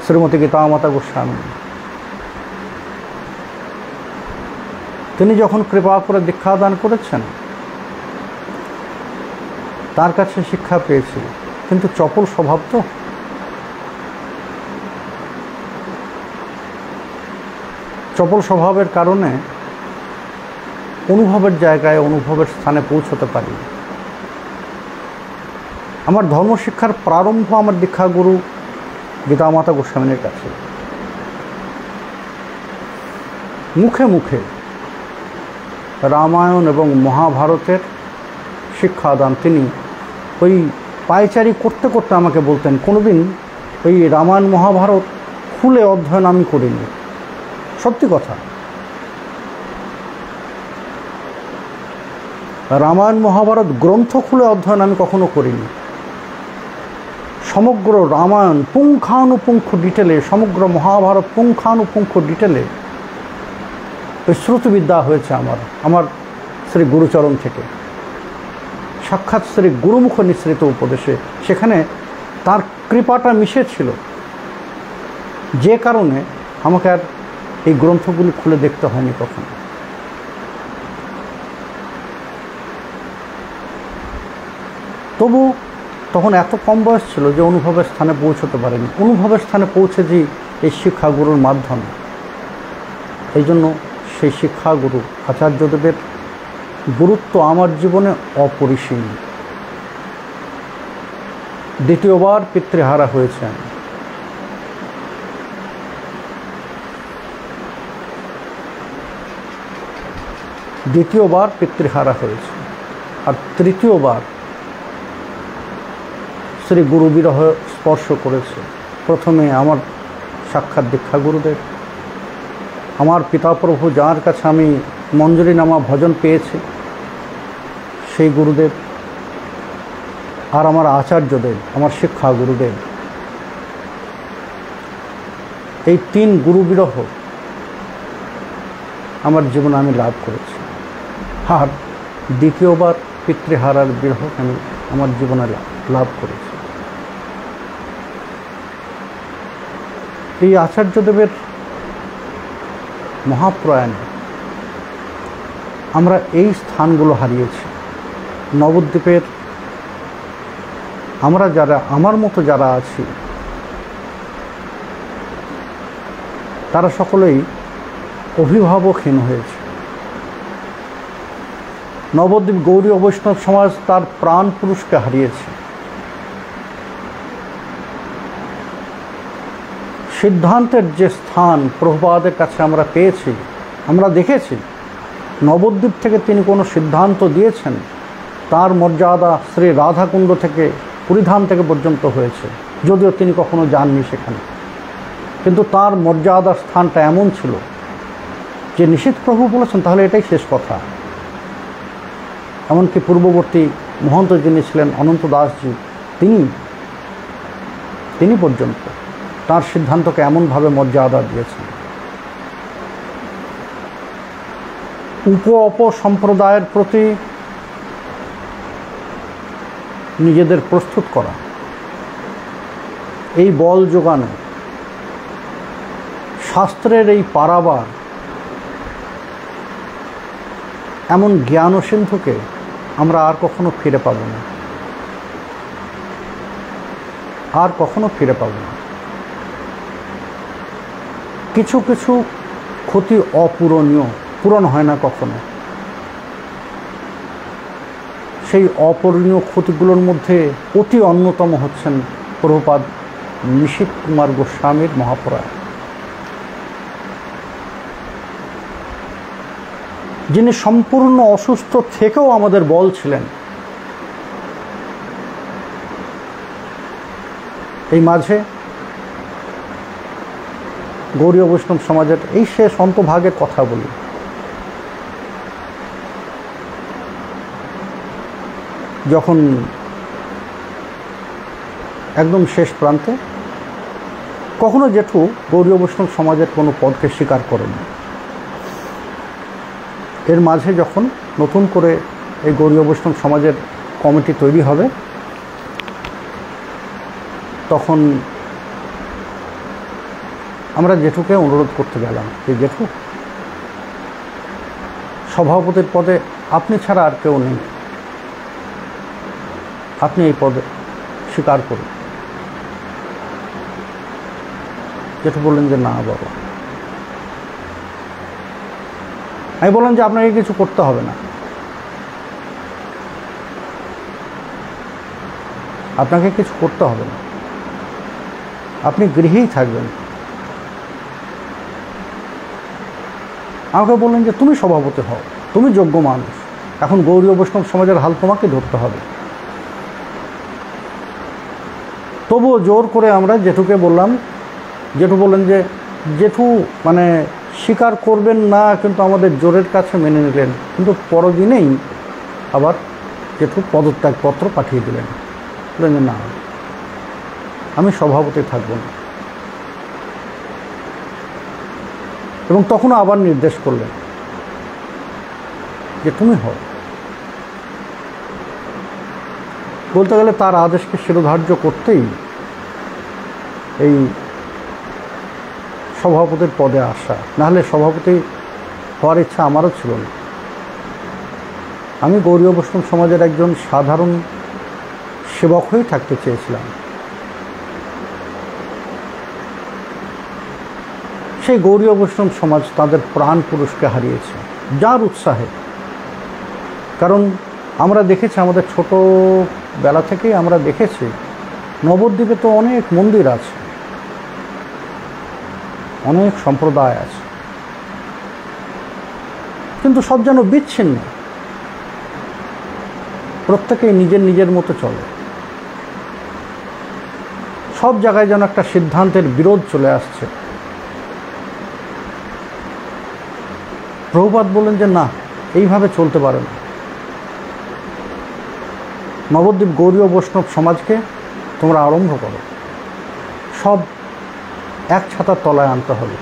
শ্রীমতী গীতামাতা গোস্বামী, তিনি যখন কৃপা করে দীক্ষাদান করেছেন, তার কাছে শিক্ষা পেয়েছি, কিন্তু চপল স্বভাব তো। চপল স্বভাবের কারণে অনুভবের জায়গায়, অনুভবের স্থানে পৌঁছতে পারি। আমার ধর্মশিক্ষার প্রারম্ভ আমার দীক্ষাগুরু গীতামাতা গোস্বামীর কাছে। মুখে মুখে রামায়ণ এবং মহাভারতের শিক্ষাদান তিনি ওই পায়চারি করতে করতে আমাকে বলতেন। কোনোদিন ওই রামায়ণ মহাভারত খুলে অধ্যয়ন আমি করিনি, সত্যি কথা। রামায়ণ মহাভারত গ্রন্থ খুলে অধ্যয়ন আমি কখনো করিনি। সমগ্র রামায়ণ পুঙ্খানুপুঙ্খ ডিটেলে, সমগ্র মহাভারত পুঙ্খানুপুঙ্খ ডিটেলে ওই শ্রুতিবিদ্যা হয়েছে আমার শ্রী গুরুচরণ থেকে, সাক্ষাৎ শ্রী গুরুমুখ নিঃসৃত উপদেশে। সেখানে তার কৃপাটা মিশেছিল, যে কারণে আমাকে আর এই গ্রন্থগুলি খুলে দেখতে হয়নি কখনো। তবু তখন এত কম বয়স ছিল যে অনুভবের স্থানে পৌঁছতে পারেনি। অনুভবের স্থানে পৌঁছেছি এই শিক্ষাগুরুর মাধ্যমে। এই জন্য সেই শিক্ষাগুরু আচার্যদেবের গুরুত্ব আমার জীবনে অপরিসীম। দ্বিতীয়বার পিতৃহারা হয়েছে আমি। দ্বিতীয়বার পিতৃহারা হয়েছে, আর তৃতীয়বার শ্রী গুরু বিরহ স্পর্শ করেছে। প্রথমে আমার সাক্ষাৎ দীক্ষা গুরুদেব, আমার পিতা প্রভু, যার কাছে আমি মঞ্জুরি নামা ভজন পেয়েছি সেই গুরুদেব আর আমার আচার্যদেব, আমার শিক্ষা গুরুদেব, এই 3 গুরু বিরহ আমার জীবনে আমি লাভ করেছি। আর দ্বিতীয়বার পিতৃহারার বিরহ আমি আমার জীবনে লাভ করেছি। এই আচার্যদেবের মহাপ্রয়াণে আমরা এই স্থানগুলো হারিয়েছি। নবদ্বীপের আমরা যারা, আমার মতো যারা আছি, তারা সকলেই অভিভাবকহীন হয়েছে। নবদ্বীপ গৌরী বৈষ্ণব সমাজ তার প্রাণ পুরুষকে হারিয়েছে। সিদ্ধান্তের যে স্থান প্রভুপাদের কাছে আমরা পেয়েছি, আমরা দেখেছি নবদ্বীপ থেকে তিনি কোনো সিদ্ধান্ত দিয়েছেন, তার মর্যাদা শ্রী রাধাকুণ্ড থেকে পুরীধাম থেকে পর্যন্ত হয়েছে, যদিও তিনি কখনো যাননি সেখানে। কিন্তু তার মর্যাদার স্থানটা এমন ছিল যে নিষিদ্ধ প্রভু বলেছেন তাহলে এটাই শেষ কথা। এমনকি পূর্ববর্তী মহন্ত যিনি ছিলেন অনন্ত দাসজি, তিনি পর্যন্ত তার সিদ্ধান্তকে এমনভাবে মর্যাদা দিয়েছেন। অপ সম্প্রদায়ের প্রতি নিজেদের প্রস্তুত করা, এই বল যোগানো, শাস্ত্রের এই পারাবার, এমন জ্ঞান সিন্ধুকে আমরা আর কখনো ফিরে পাব না, আর কখনো ফিরে পাব না। কিছু কিছু ক্ষতি অপূরণীয়, পূরণ হয় না কখনো। সেই অপূরণীয় ক্ষতিগুলোর মধ্যে অতি অন্যতম হচ্ছেন প্রভুপাদ নিশীথ কুমার গোস্বামীর মহাপ্রয়াণ, যিনি সম্পূর্ণ অসুস্থ থেকেও আমাদের বল ছিলেন। এই মাঝে গৌড়ীয় বৈষ্ণব সমাজের এই শেষ অন্তভাগের কথা বলি। যখন একদম শেষ প্রান্তে, কখনো জেঠু গৌড়ীয় বৈষ্ণব সমাজের কোনো পদকে স্বীকার করেন। এর মাঝে যখন নতুন করে এই গৌড়ীয় বৈষ্ণব সমাজের কমিটি তৈরি হবে, তখন আমরা জেঠুকে অনুরোধ করতে গেলাম যে জেঠু, সভাপতির পদে আপনি ছাড়া আর কেউ নেই, আপনি এই পদে স্বীকার করুন। জেঠু বললেন যে না বাবা। আমি বললাম যে আপনাকে কিছু করতে হবে না, আপনাকে কিছু করতে হবে না, আপনি গৃহেই থাকবেন। আমাকে বললেন যে তুমি সভাপতি হও, তুমি যোগ্য মানুষ, এখন গৌড়ীয় বৈষ্ণব সমাজের হাল তোমাকে ধরতে হবে। তবুও জোর করে আমরা জেঠুকে বললাম। জেঠু বললেন যে জেঠু মানে স্বীকার করবেন না, কিন্তু আমাদের জোরের কাছে মেনে নিলেন। কিন্তু পরদিনেই আবার জেঠু পদত্যাগপত্র পাঠিয়ে দিলেন, বললেন যে না, আমি সভাপতি থাকব না। এবং তখনও আবার নির্দেশ করলেন যে তুমি হও। বলতে গেলে তার আদেশকে শিরোধার্য করতেই এই সভাপতির পদে আসা, নাহলে সভাপতি হওয়ার ইচ্ছা আমারও ছিল না। আমি গৌড়ীয় বৈষ্ণব সমাজের একজন সাধারণ সেবক হয়ে থাকতে চেয়েছিলাম। সেই গৌড়ীয় বৈষ্ণব সমাজ তাদের প্রাণ পুরুষকে হারিয়েছে, যার উৎসাহে। কারণ আমরা দেখেছি, আমাদের ছোটোবেলা থেকেই আমরা দেখেছি নবদ্বীপে তো অনেক মন্দির আছে, অনেক সম্প্রদায় আছে, কিন্তু সব যেন বিচ্ছিন্ন, প্রত্যেকেই নিজের নিজের মতো চলে। সব জায়গায় যেন একটা সিদ্ধান্তের বিরোধ চলে আসছে। প্রভুপাদ বললেন যে না, এইভাবে চলতে পারে না। নবদ্বীপ গৌড়ীয় বৈষ্ণব সমাজকে তোমরা আরম্ভ করো, সব এক ছাতার তলায় আনতে হবে,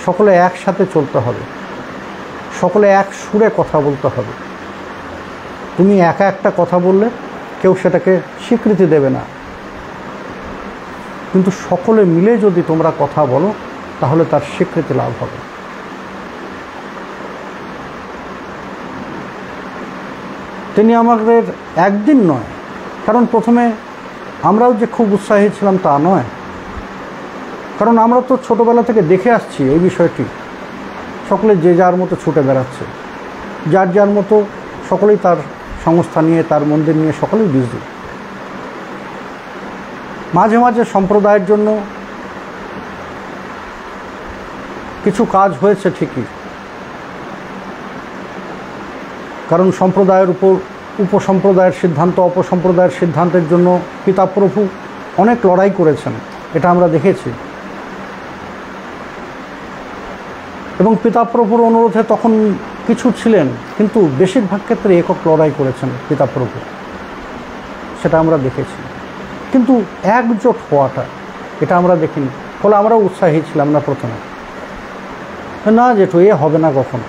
সকলে একসাথে চলতে হবে, সকলে এক সুরে কথা বলতে হবে। তুমি একা একটা কথা বললে কেউ সেটাকে স্বীকৃতি দেবে না, কিন্তু সকলে মিলে যদি তোমরা কথা বলো তাহলে তার স্বীকৃতি লাভ হবে। তিনি আমাদের একদিন নয়, কারণ প্রথমে আমরাও যে খুব উৎসাহী ছিলাম তা নয়, কারণ আমরা তো ছোটোবেলা থেকে দেখে আসছি এই বিষয়টি। সকলে যে যার মতো ছুটে বেড়াচ্ছে, যার যার মতো, সকলেই তার সংস্থা নিয়ে, তার মন্দির নিয়ে সকলেই বিজি। মাঝে মাঝে সম্প্রদায়ের জন্য কিছু কাজ হয়েছে ঠিকই, কারণ সম্প্রদায়ের উপর উপসম্প্রদায়ের সিদ্ধান্ত, অপসম্প্রদায়ের সিদ্ধান্তের জন্য পিতাপ্রভু অনেক লড়াই করেছেন, এটা আমরা দেখেছি। এবং পিতাপ্রভুর অনুরোধে তখন কিছু ছিলেন, কিন্তু বেশিরভাগ ক্ষেত্রে একক লড়াই করেছেন পিতাপ্রভু, সেটা আমরা দেখেছি। কিন্তু একজোট হওয়াটা, এটা আমরা দেখিনি। ফলে আমরাও উৎসাহী ছিলাম না প্রথমে, না জেঠু এ হবে না কখন।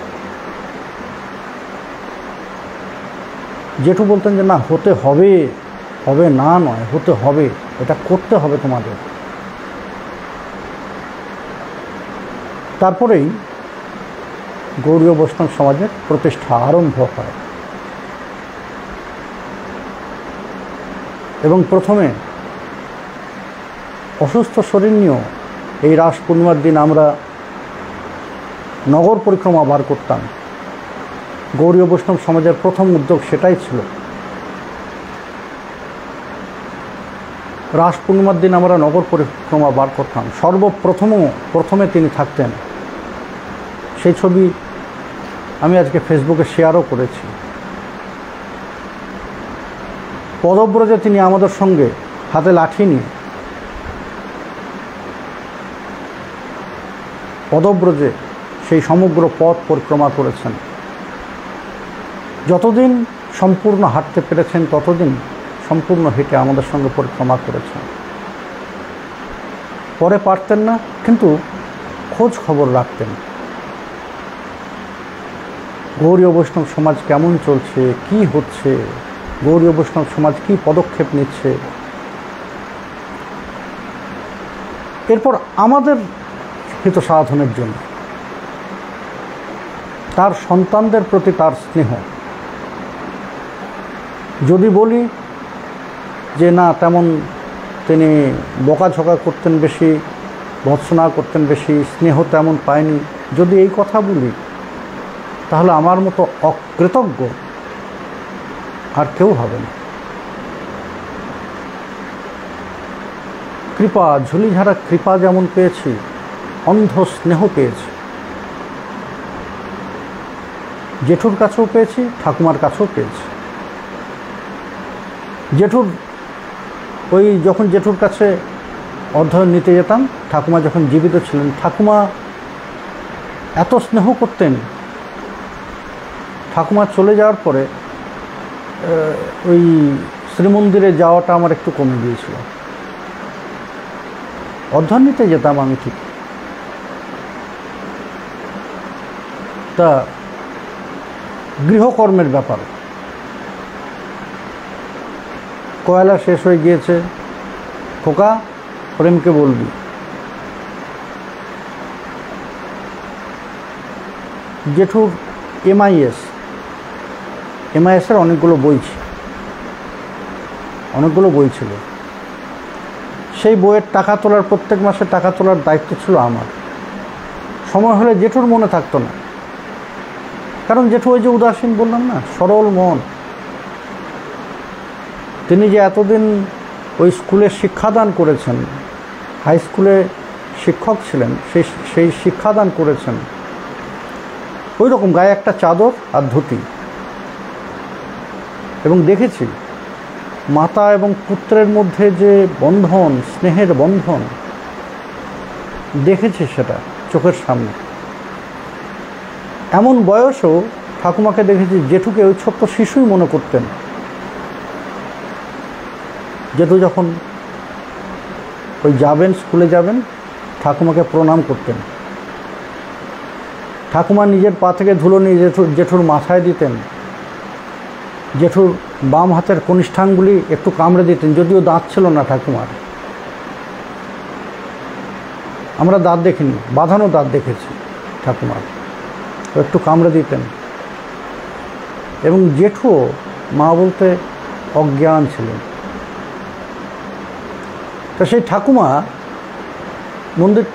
জেঠু বলতেন যে না, হতে হবে, হবে না নয়, হতে হবে, এটা করতে হবে তোমাদের। তারপরেই গৌড়ীয় বৈষ্ণব সমাজের প্রতিষ্ঠা আরম্ভ হয়। এবং প্রথমে অসুস্থ শরীর নিয়েও এই রাস পূর্ণিমার দিন আমরা নগর পরিক্রমা বার করতাম। গৌড়ীয় বৈষ্ণব সমাজের প্রথম উদ্যোগ সেটাই ছিল। রাস পূর্ণিমার দিন আমরা নগর পরিক্রমা বার করতাম। প্রথমে তিনি থাকতেন, সেই ছবি আমি আজকে ফেসবুকে শেয়ারও করেছি। পদব্রজে তিনি আমাদের সঙ্গে হাতে লাঠি নিয়ে পদব্রজে সেই সমগ্র পথ পরিক্রমা করেছেন। যতদিন সম্পূর্ণ হাঁটতে পেরেছেন ততদিন সম্পূর্ণ হেঁটে আমাদের সঙ্গে পরিক্রমা করেছেন। পরে পারতেন না, কিন্তু খোঁজ খবর রাখতেন। গৌড়ীয় বৈষ্ণব সমাজ কেমন চলছে, কি হচ্ছে, গৌড়ীয় বৈষ্ণব সমাজ কি পদক্ষেপ নিচ্ছে। এরপর আমাদের হিত সাধনের জন্য তার সন্তানদের প্রতি তার স্নেহ, যদি বলি যে না তেমন তিনি বকাঝকা করতেন বেশি, ভৎসনা করতেন বেশি, স্নেহ তেমন পায়নি, যদি এই কথা বলি তাহলে আমার মতো অকৃতজ্ঞ আর কেউ হবে না। কৃপা, ঝুলিঝাড়া কৃপা যেমন পেয়েছি, অন্ধ স্নেহ পেয়েছি। জেঠুর কাছেও পেয়েছি, ঠাকুমার কাছেও পেয়েছি। জেঠুর যখন জেঠুর কাছে অধ্যয়ন নিতে যেতাম, ঠাকুমা যখন জীবিত ছিলেন, ঠাকুমা এত স্নেহ করতেন। ঠাকুমা চলে যাওয়ার পরে ওই শ্রীমন্দিরে যাওয়াটা আমার একটু কমে গিয়েছিল। অধ্যয়ন নিতে যেতাম আমি ঠিক, তা গৃহকর্মের ব্যাপার, কয়লা শেষ হয়ে গিয়েছে, খোকা প্রেমকে বলবি। জেঠুর এমআইএসের অনেকগুলো বই ছিল। সেই বইয়ের টাকা তোলার, প্রত্যেক মাসে টাকা তোলার দায়িত্ব ছিল আমার। সময় হলে জেঠুর মনে থাকতো না, কারণ জেঠু ওই যে উদাসীন বললাম না, সরল মন। তিনি যে এতদিন ওই স্কুলে শিক্ষাদান করেছেন, হাই স্কুলে শিক্ষক ছিলেন, সেই শিক্ষাদান করেছেন। ওই রকম গায়ে একটা চাদর আর ধুতি, এবং দেখেছি মাতা এবং পুত্রের মধ্যে যে বন্ধন, স্নেহের বন্ধন, দেখেছি সেটা চোখের সামনে। এমন বয়সেও ঠাকুমাকে দেখেছি জেঠুকে ওই ছোট্ট শিশুই মনে করতেন। জেঠু যখন ওই যাবেন, স্কুলে যাবেন, ঠাকুমাকে প্রণাম করতেন। ঠাকুমা নিজের পা থেকে ধুলো নিয়ে জেঠুর মাথায় দিতেন। জেঠুর বাম হাতের কনিষ্ঠাঙ্গুলি একটু কামড়ে দিতেন, যদিও দাঁত ছিল না ঠাকুমার। আমরা দাঁত দেখিনি, বাঁধানো দাঁত দেখেছি ঠাকুমার, একটু কামড়ে দিতেন। এবং জেঠুও মা বলতে অজ্ঞান ছিলেন। তা সেই ঠাকুমা মন্দির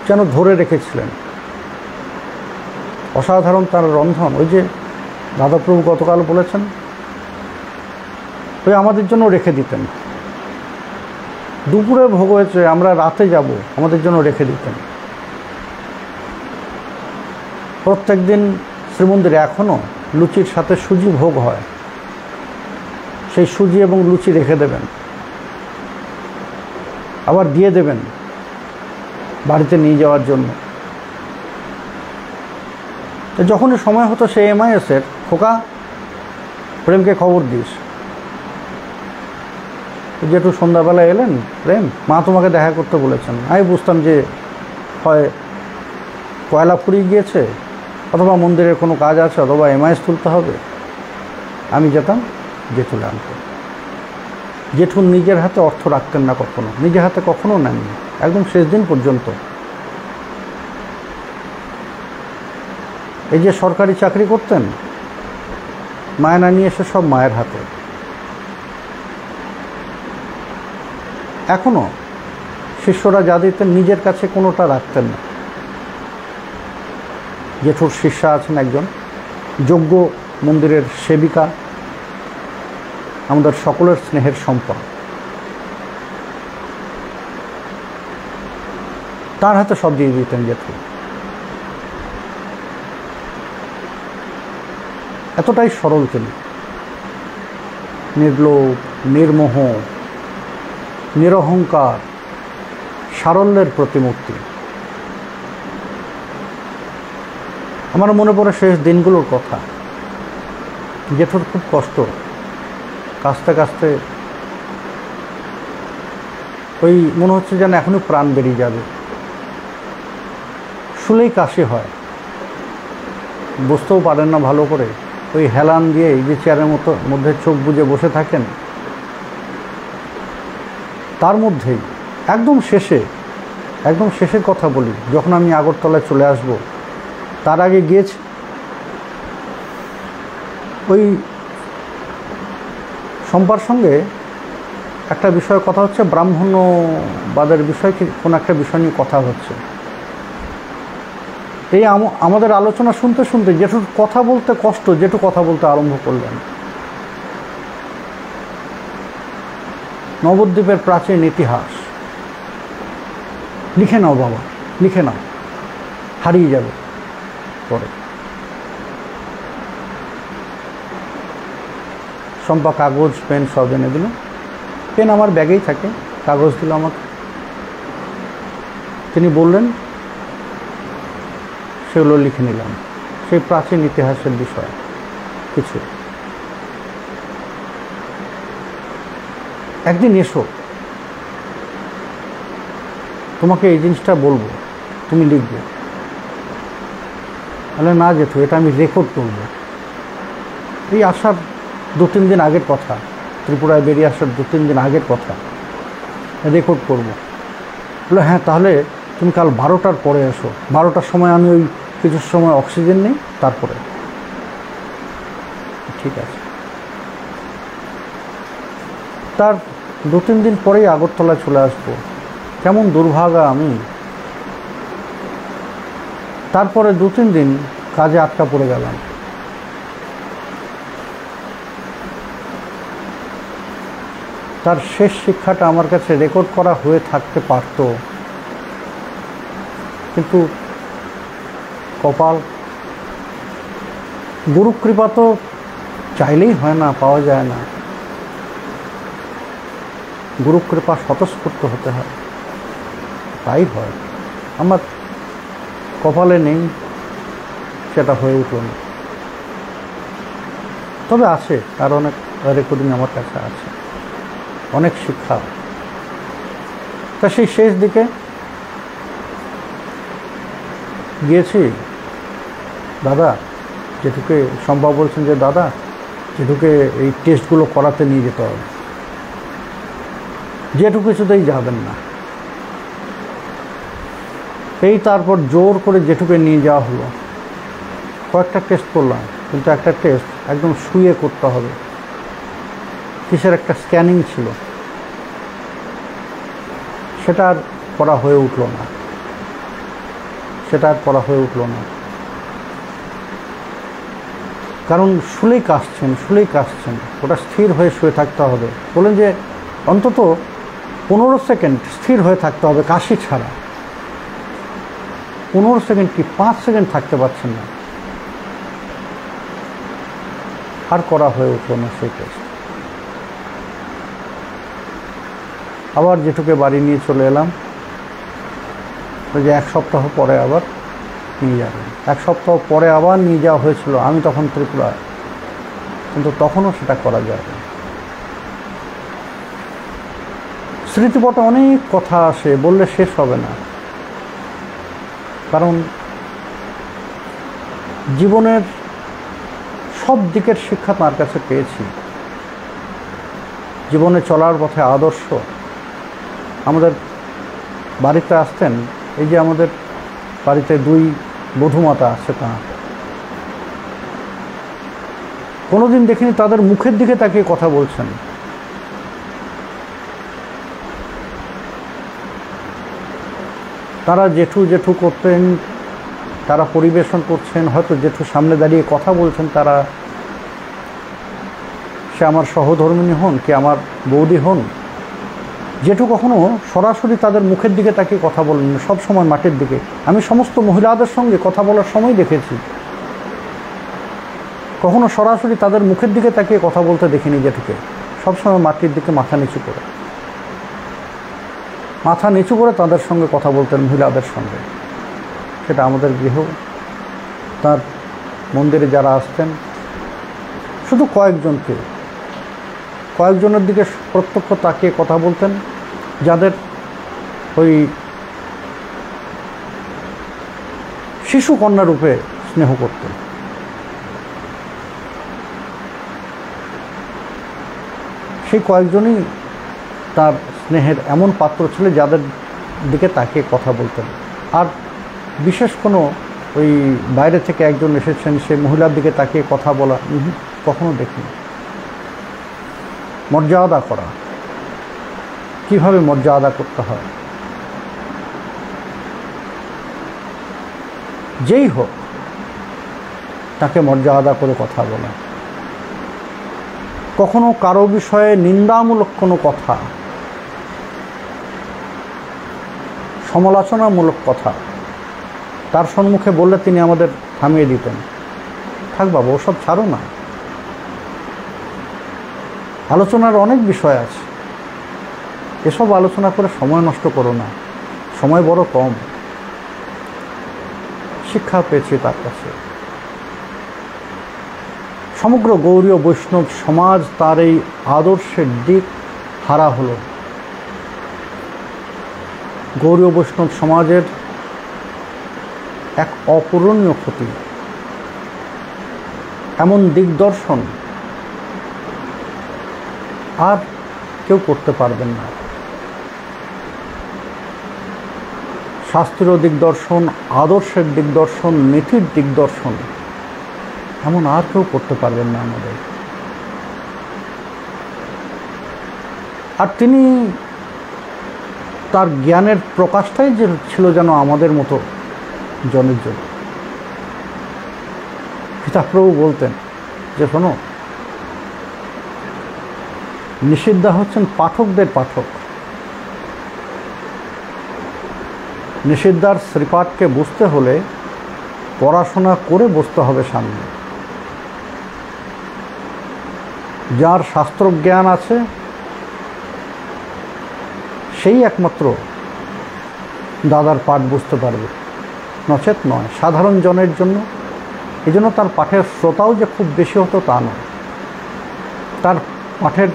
যেন ধরে রেখেছিলেন। অসাধারণ তার রন্ধন। ওই যে দাদাপ্রভু গতকাল বলেছেন, ওই আমাদের জন্য রেখে দিতেন। দুপুরে ভোগ হয়েছে, আমরা রাতে যাব, আমাদের জন্য রেখে দিতেন। প্রত্যেক দিন শ্রীমন্দিরে এখনও লুচির সাথে সুজি ভোগ হয়, সেই সুজি এবং লুচি রেখে দেবেন, আবার দিয়ে দেবেন বাড়িতে নিয়ে যাওয়ার জন্য। যখনই সময় হতো সেই এমআইএসের, খোকা প্রেমকে খবর দিস। যেটু সন্ধ্যাবেলা এলেন, প্রেম মা তোমাকে দেখা করতে বলেছেন। আমি বুঝতাম যে হয় কয়লা ফুরিয়ে গিয়েছে, অথবা মন্দিরের কোনো কাজ আছে, অথবা এমআইএস তুলতে হবে। আমি যেতাম, জেঠু আনতো। জেঠু নিজের হাতে অর্থ রাখতেন না কখনো, নিজের হাতে কখনো নেননি, একদম শেষ দিন পর্যন্ত। এই যে সরকারি চাকরি করতেন, মায়না নিয়ে এসে সব মায়ের হাতে। এখনও শিষ্যরা যা দিতেন নিজের কাছে কোনোটা রাখতেন না। জেঠুর শিষ্যা আছেন একজন যোগ্য মন্দিরের সেবিকা, আমাদের সকলের স্নেহের সম্পদ। তার হাতে সব দিয়ে দিতেন জেঠু। এতটাই সরল তিনি, নির্লোভ, নির্মোহ, নিরহংকার, সারল্যের প্রতিমূর্তি। আমার মনে পড়ে শেষ দিনগুলোর কথা। জেঠুর খুব কষ্ট, কাঁচতে কাঁচতে ওই মনে হচ্ছে যেন এখনই প্রাণ বেরিয়ে যাবে। শুলেই কাশি হয়, বুঝতেও পারেন না ভালো করে। ওই হেলান দিয়ে এই যে চেয়ারের মধ্যে চোখ বুজে বসে থাকেন, তার মধ্যেই একদম শেষের কথা বলি, যখন আমি আগরতলায় চলে আসব, তার আগে গিয়েছি ওই সম্পার সঙ্গে একটা বিষয়ে কথা হচ্ছে, ব্রাহ্মণ্যবাদের বিষয়ে কোনো একটা বিষয় নিয়ে কথা হচ্ছে। এই আমাদের আলোচনা শুনতে শুনতে জেঠুর কথা বলতে কষ্ট, জেঠু কথা বলতে আরম্ভ করলেন। নবদ্বীপের প্রাচীন ইতিহাস লিখে নাও বাবা, লিখে নাও, হারিয়ে যাবে পরে। সম্পা কাগজ পেন সব এনে দিল। পেন আমার ব্যাগেই থাকে, কাগজ দিল আমাকে। তিনি বললেন, সেগুলো লিখে নিলাম, সেই প্রাচীন ইতিহাসের বিষয় কিছু। একদিন এসো, তোমাকে এই জিনিসটা বলবো, তুমি লিখবে। তাহলে না জেঠু, এটা আমি রেকর্ড করব। এই আসার 2-3 দিন আগের কথা, ত্রিপুরায় বেরিয়ে আসার 2-3 দিন আগের কথা, রেকর্ড করব। বলে হ্যাঁ, তাহলে তুমি কাল 12টার পরে এসো। 12টার সময় আমি ওই কিছু সময় অক্সিজেন নেই, তারপরে। ঠিক আছে। তার 2-3 দিন পরেই আগরতলায় চলে আসবো। কেমন দুর্ভাগা আমি। তারপরে 2-3 দিন কাজে আটকা পড়ে গেলাম। তার শেষ শিক্ষাটা আমার কাছে রেকর্ড করা হয়ে থাকতে পারত, কিন্তু কপাল, গুরুকৃপা তো চাইলেই হয় না, পাওয়া যায় না। গুরুকৃপা স্বতঃস্ফূর্ত হতে হয়, তাই হয়। আমার কপালে নেই, সেটা হয়ে উঠল না। তবে আছে, আর অনেক রেকর্ডিং আমার কাছে আছে, অনেক শিক্ষা। তা সেই শেষ দিকে গিয়েছি, দাদা যেটুকে সম্ভব বলছেন যে দাদা যেটুকে এই টেস্টগুলো করাতে নিয়ে যেতে হবে, যেটুকু কিছুতেই যাবেন না। এই তারপর জোর করে যেটুকে নিয়ে যাওয়া হলো, কয়েকটা টেস্ট করলাম, কিন্তু একটা টেস্ট একদম শুয়ে করতে হবে, কিসের একটা স্ক্যানিং ছিল, সেটা আর করা হয়ে উঠল না, সেটা আর করা হয়ে উঠল না। কারণ শুলেই কাশছেন, ওটা স্থির হয়ে শুয়ে থাকতে হবে। বলেন যে অন্তত 15 সেকেন্ড স্থির হয়ে থাকতে হবে কাশি ছাড়া। 15 সেকেন্ড কি 5 সেকেন্ড থাকতে পারছেন না, আর করা হয়ে উঠল না সেই টেস্ট। আবার যেটুকে বাড়ি নিয়ে চলে এলাম, ওই যে 1 সপ্তাহ পরে আবার নিয়ে যাবেন। 1 সপ্তাহ পরে আবার নিয়ে যাওয়া হয়েছিল, আমি তখন ত্রিপুরা, কিন্তু তখনও সেটা করা যাবে। স্মৃতিপটে অনেক কথা আসে, বললে শেষ হবে না। কারণ জীবনের সব দিকের শিক্ষা তার কাছে পেয়েছি। জীবনে চলার পথে আদর্শ। আমাদের বাড়িতে আসতেন, এই যে আমাদের বাড়িতে 2 বধূমাতা আছে, তাঁর কোনোদিন দেখিনি তাদের মুখের দিকে তাকিয়ে কথা বলছেন। তারা জেঠু করতেন, তারা পরিবেশন করছেন, হয়তো জেঠু সামনে দাঁড়িয়ে কথা বলছেন, তারা সে আমার সহধর্মিণী হন কি আমার বৌদি হন, জেঠু কখনো সরাসরি তাদের মুখের দিকে তাকিয়ে কথা বলেন না, সবসময় মাটির দিকে। আমি সমস্ত মহিলাদের সঙ্গে কথা বলার সময় দেখেছি, কখনো সরাসরি তাদের মুখের দিকে তাকিয়ে কথা বলতে দেখিনি জেঠুকে। সবসময় মাটির দিকে মাথা নিচু করে তাদের সঙ্গে কথা বলতেন, মহিলাদের সঙ্গে। সেটা আমাদের গৃহ, তার মন্দিরে যারা আসতেন, শুধু কয়েকজনের দিকে প্রত্যক্ষ তাকিয়ে কথা বলতেন, যাদের ওই শিশু কন্যা রূপে স্নেহ করতেন। সেই কয়েকজনই তার স্নেহের এমন পাত্র ছিল যাদের দিকে তাকিয়ে কথা বলতেন। আর বিশেষ কোনো ওই বাইরে থেকে একজন এসেছেন সেই মহিলার দিকে তাকিয়ে কথা বলা কখনো দেখিনি। মর্যাদা করা, কিভাবে মর্যাদা করতে হয়, যেই হোক তাকে মর্যাদা করে কথা বলা। কখনো কারো বিষয়ে নিন্দামূলক কোনো কথা, সমালোচনামূলক কথা তার সম্মুখে বললে তিনি আমাদের থামিয়ে দিতেন, থাক বাবা ওসব ছাড়ো না, আলোচনার অনেক বিষয় আছে, এসব আলোচনা করে সময় নষ্ট করো না, সময় বড় কম। শিক্ষা পেয়েছি তার কাছে। সমগ্র গৌড়ীয় বৈষ্ণব সমাজ তার এই আদর্শের দিক হারা হলো। গৌড়ীয় বৈষ্ণব সমাজের এক অপূরণীয় ক্ষতি। এমন দিগদর্শন আর কেউ করতে পারবেন না। শাস্ত্রীয় দিগদর্শন, আদর্শের দিগদর্শন, নীতির দিগদর্শন এমন আর কেউ করতে পারবেন না আমাদের। আর তিনি তার জ্ঞানের প্রকাশটাই যে ছিল যেন আমাদের মতো জনের জন্য। পিতাপ্রভু বলতেন যে শোনো, নিষিদ্ধা হচ্ছেন পাঠকদের পাঠক। নিষিদ্ধার শ্রীপাঠকে বুঝতে হলে পড়াশোনা করে বসতে হবে সামনে। যার শাস্ত্রজ্ঞান আছে সেই একমাত্র দাদার পাঠ বুঝতে পারবে, নচেত নয়। সাধারণ জনের জন্য এই জন্য তার পাঠের শ্রোতাও যে খুব বেশি হতো তা নয়। তার পাঠের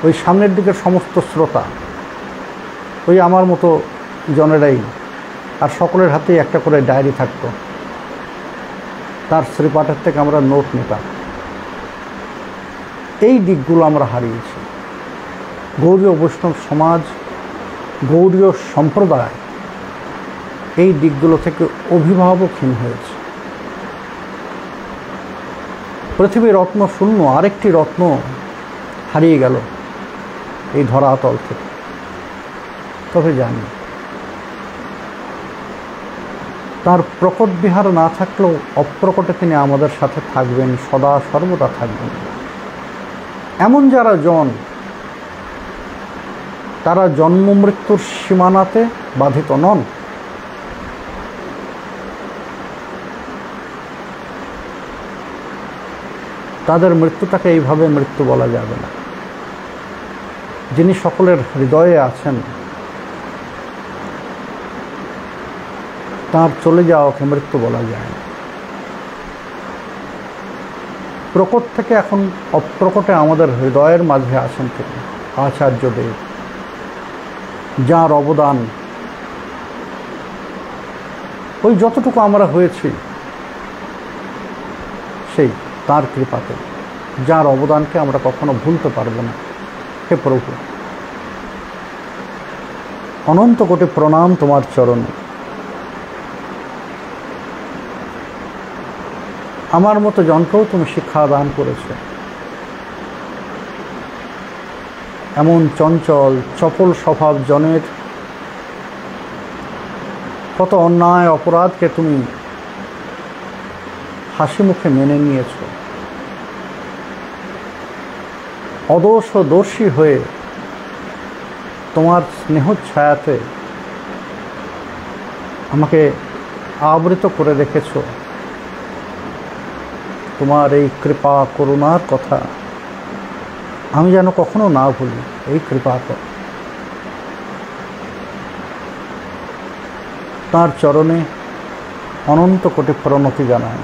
ওই সামনের দিকের সমস্ত শ্রোতা ওই আমার মতো জনেরাই, আর সকলের হাতেই একটা করে ডায়েরি থাকতো। তার শ্রীপাঠের থেকে আমরা নোট নিতাম। এই দিকগুলো আমরা হারিয়েছি। গৌড়ীয় বৈষ্ণব সমাজ, গৌড়ীয় সম্প্রদায় এই দিকগুলো থেকে অভিভাবকহীন হয়েছে। পৃথিবীর রত্ন শূন্য আরেকটি রত্ন হারিয়ে গেল এই ধরাতল থেকে। তবে জানি তার প্রকট বিহার না থাকলেও অপ্রকটে তিনি আমাদের সাথে থাকবেন, সদা সর্বদা থাকবেন। এমন যারা জন, তারা জন্ম মৃত্যুর সীমানাতে বাধিত নন। তাদের মৃত্যুটাকে এইভাবে মৃত্যু বলা যাবে না। যিনি সকলের হৃদয়ে আছেন, তার চলে যাওয়াকে মৃত্যু বলা যায় না। প্রকট থেকে এখন অপ্রকটে আমাদের হৃদয়ের মাঝে আছেন তিনি আচার্যদেব, যার অবদান ওই যতটুকু আমরা হয়েছি সেই তার কৃপাতে, যার অবদানকে আমরা কখনো ভুলতে পারবো না। হে প্রভু, অনন্ত কোটি প্রণাম তোমার চরণে। আমার মতো জনকেও তুমি শিক্ষা দান করেছো। এমন চঞ্চল চপল স্বভাব জনের কত অন্যায় অপরাধকে তুমি হাসি মুখে মেনে নিয়েছ। অদোষ ও দোষী হয়ে তোমার স্নেহ ছায়াতে আমাকে আবৃত করে রেখেছ। তোমার এই কৃপা করুণার কথা আমি যেন কখনো না ভুলি। এই কৃপা কর। তার চরণে অনন্ত কোটি প্রণতি জানায়।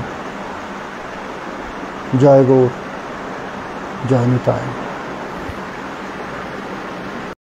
জয় গৌর, জয় নিতাই।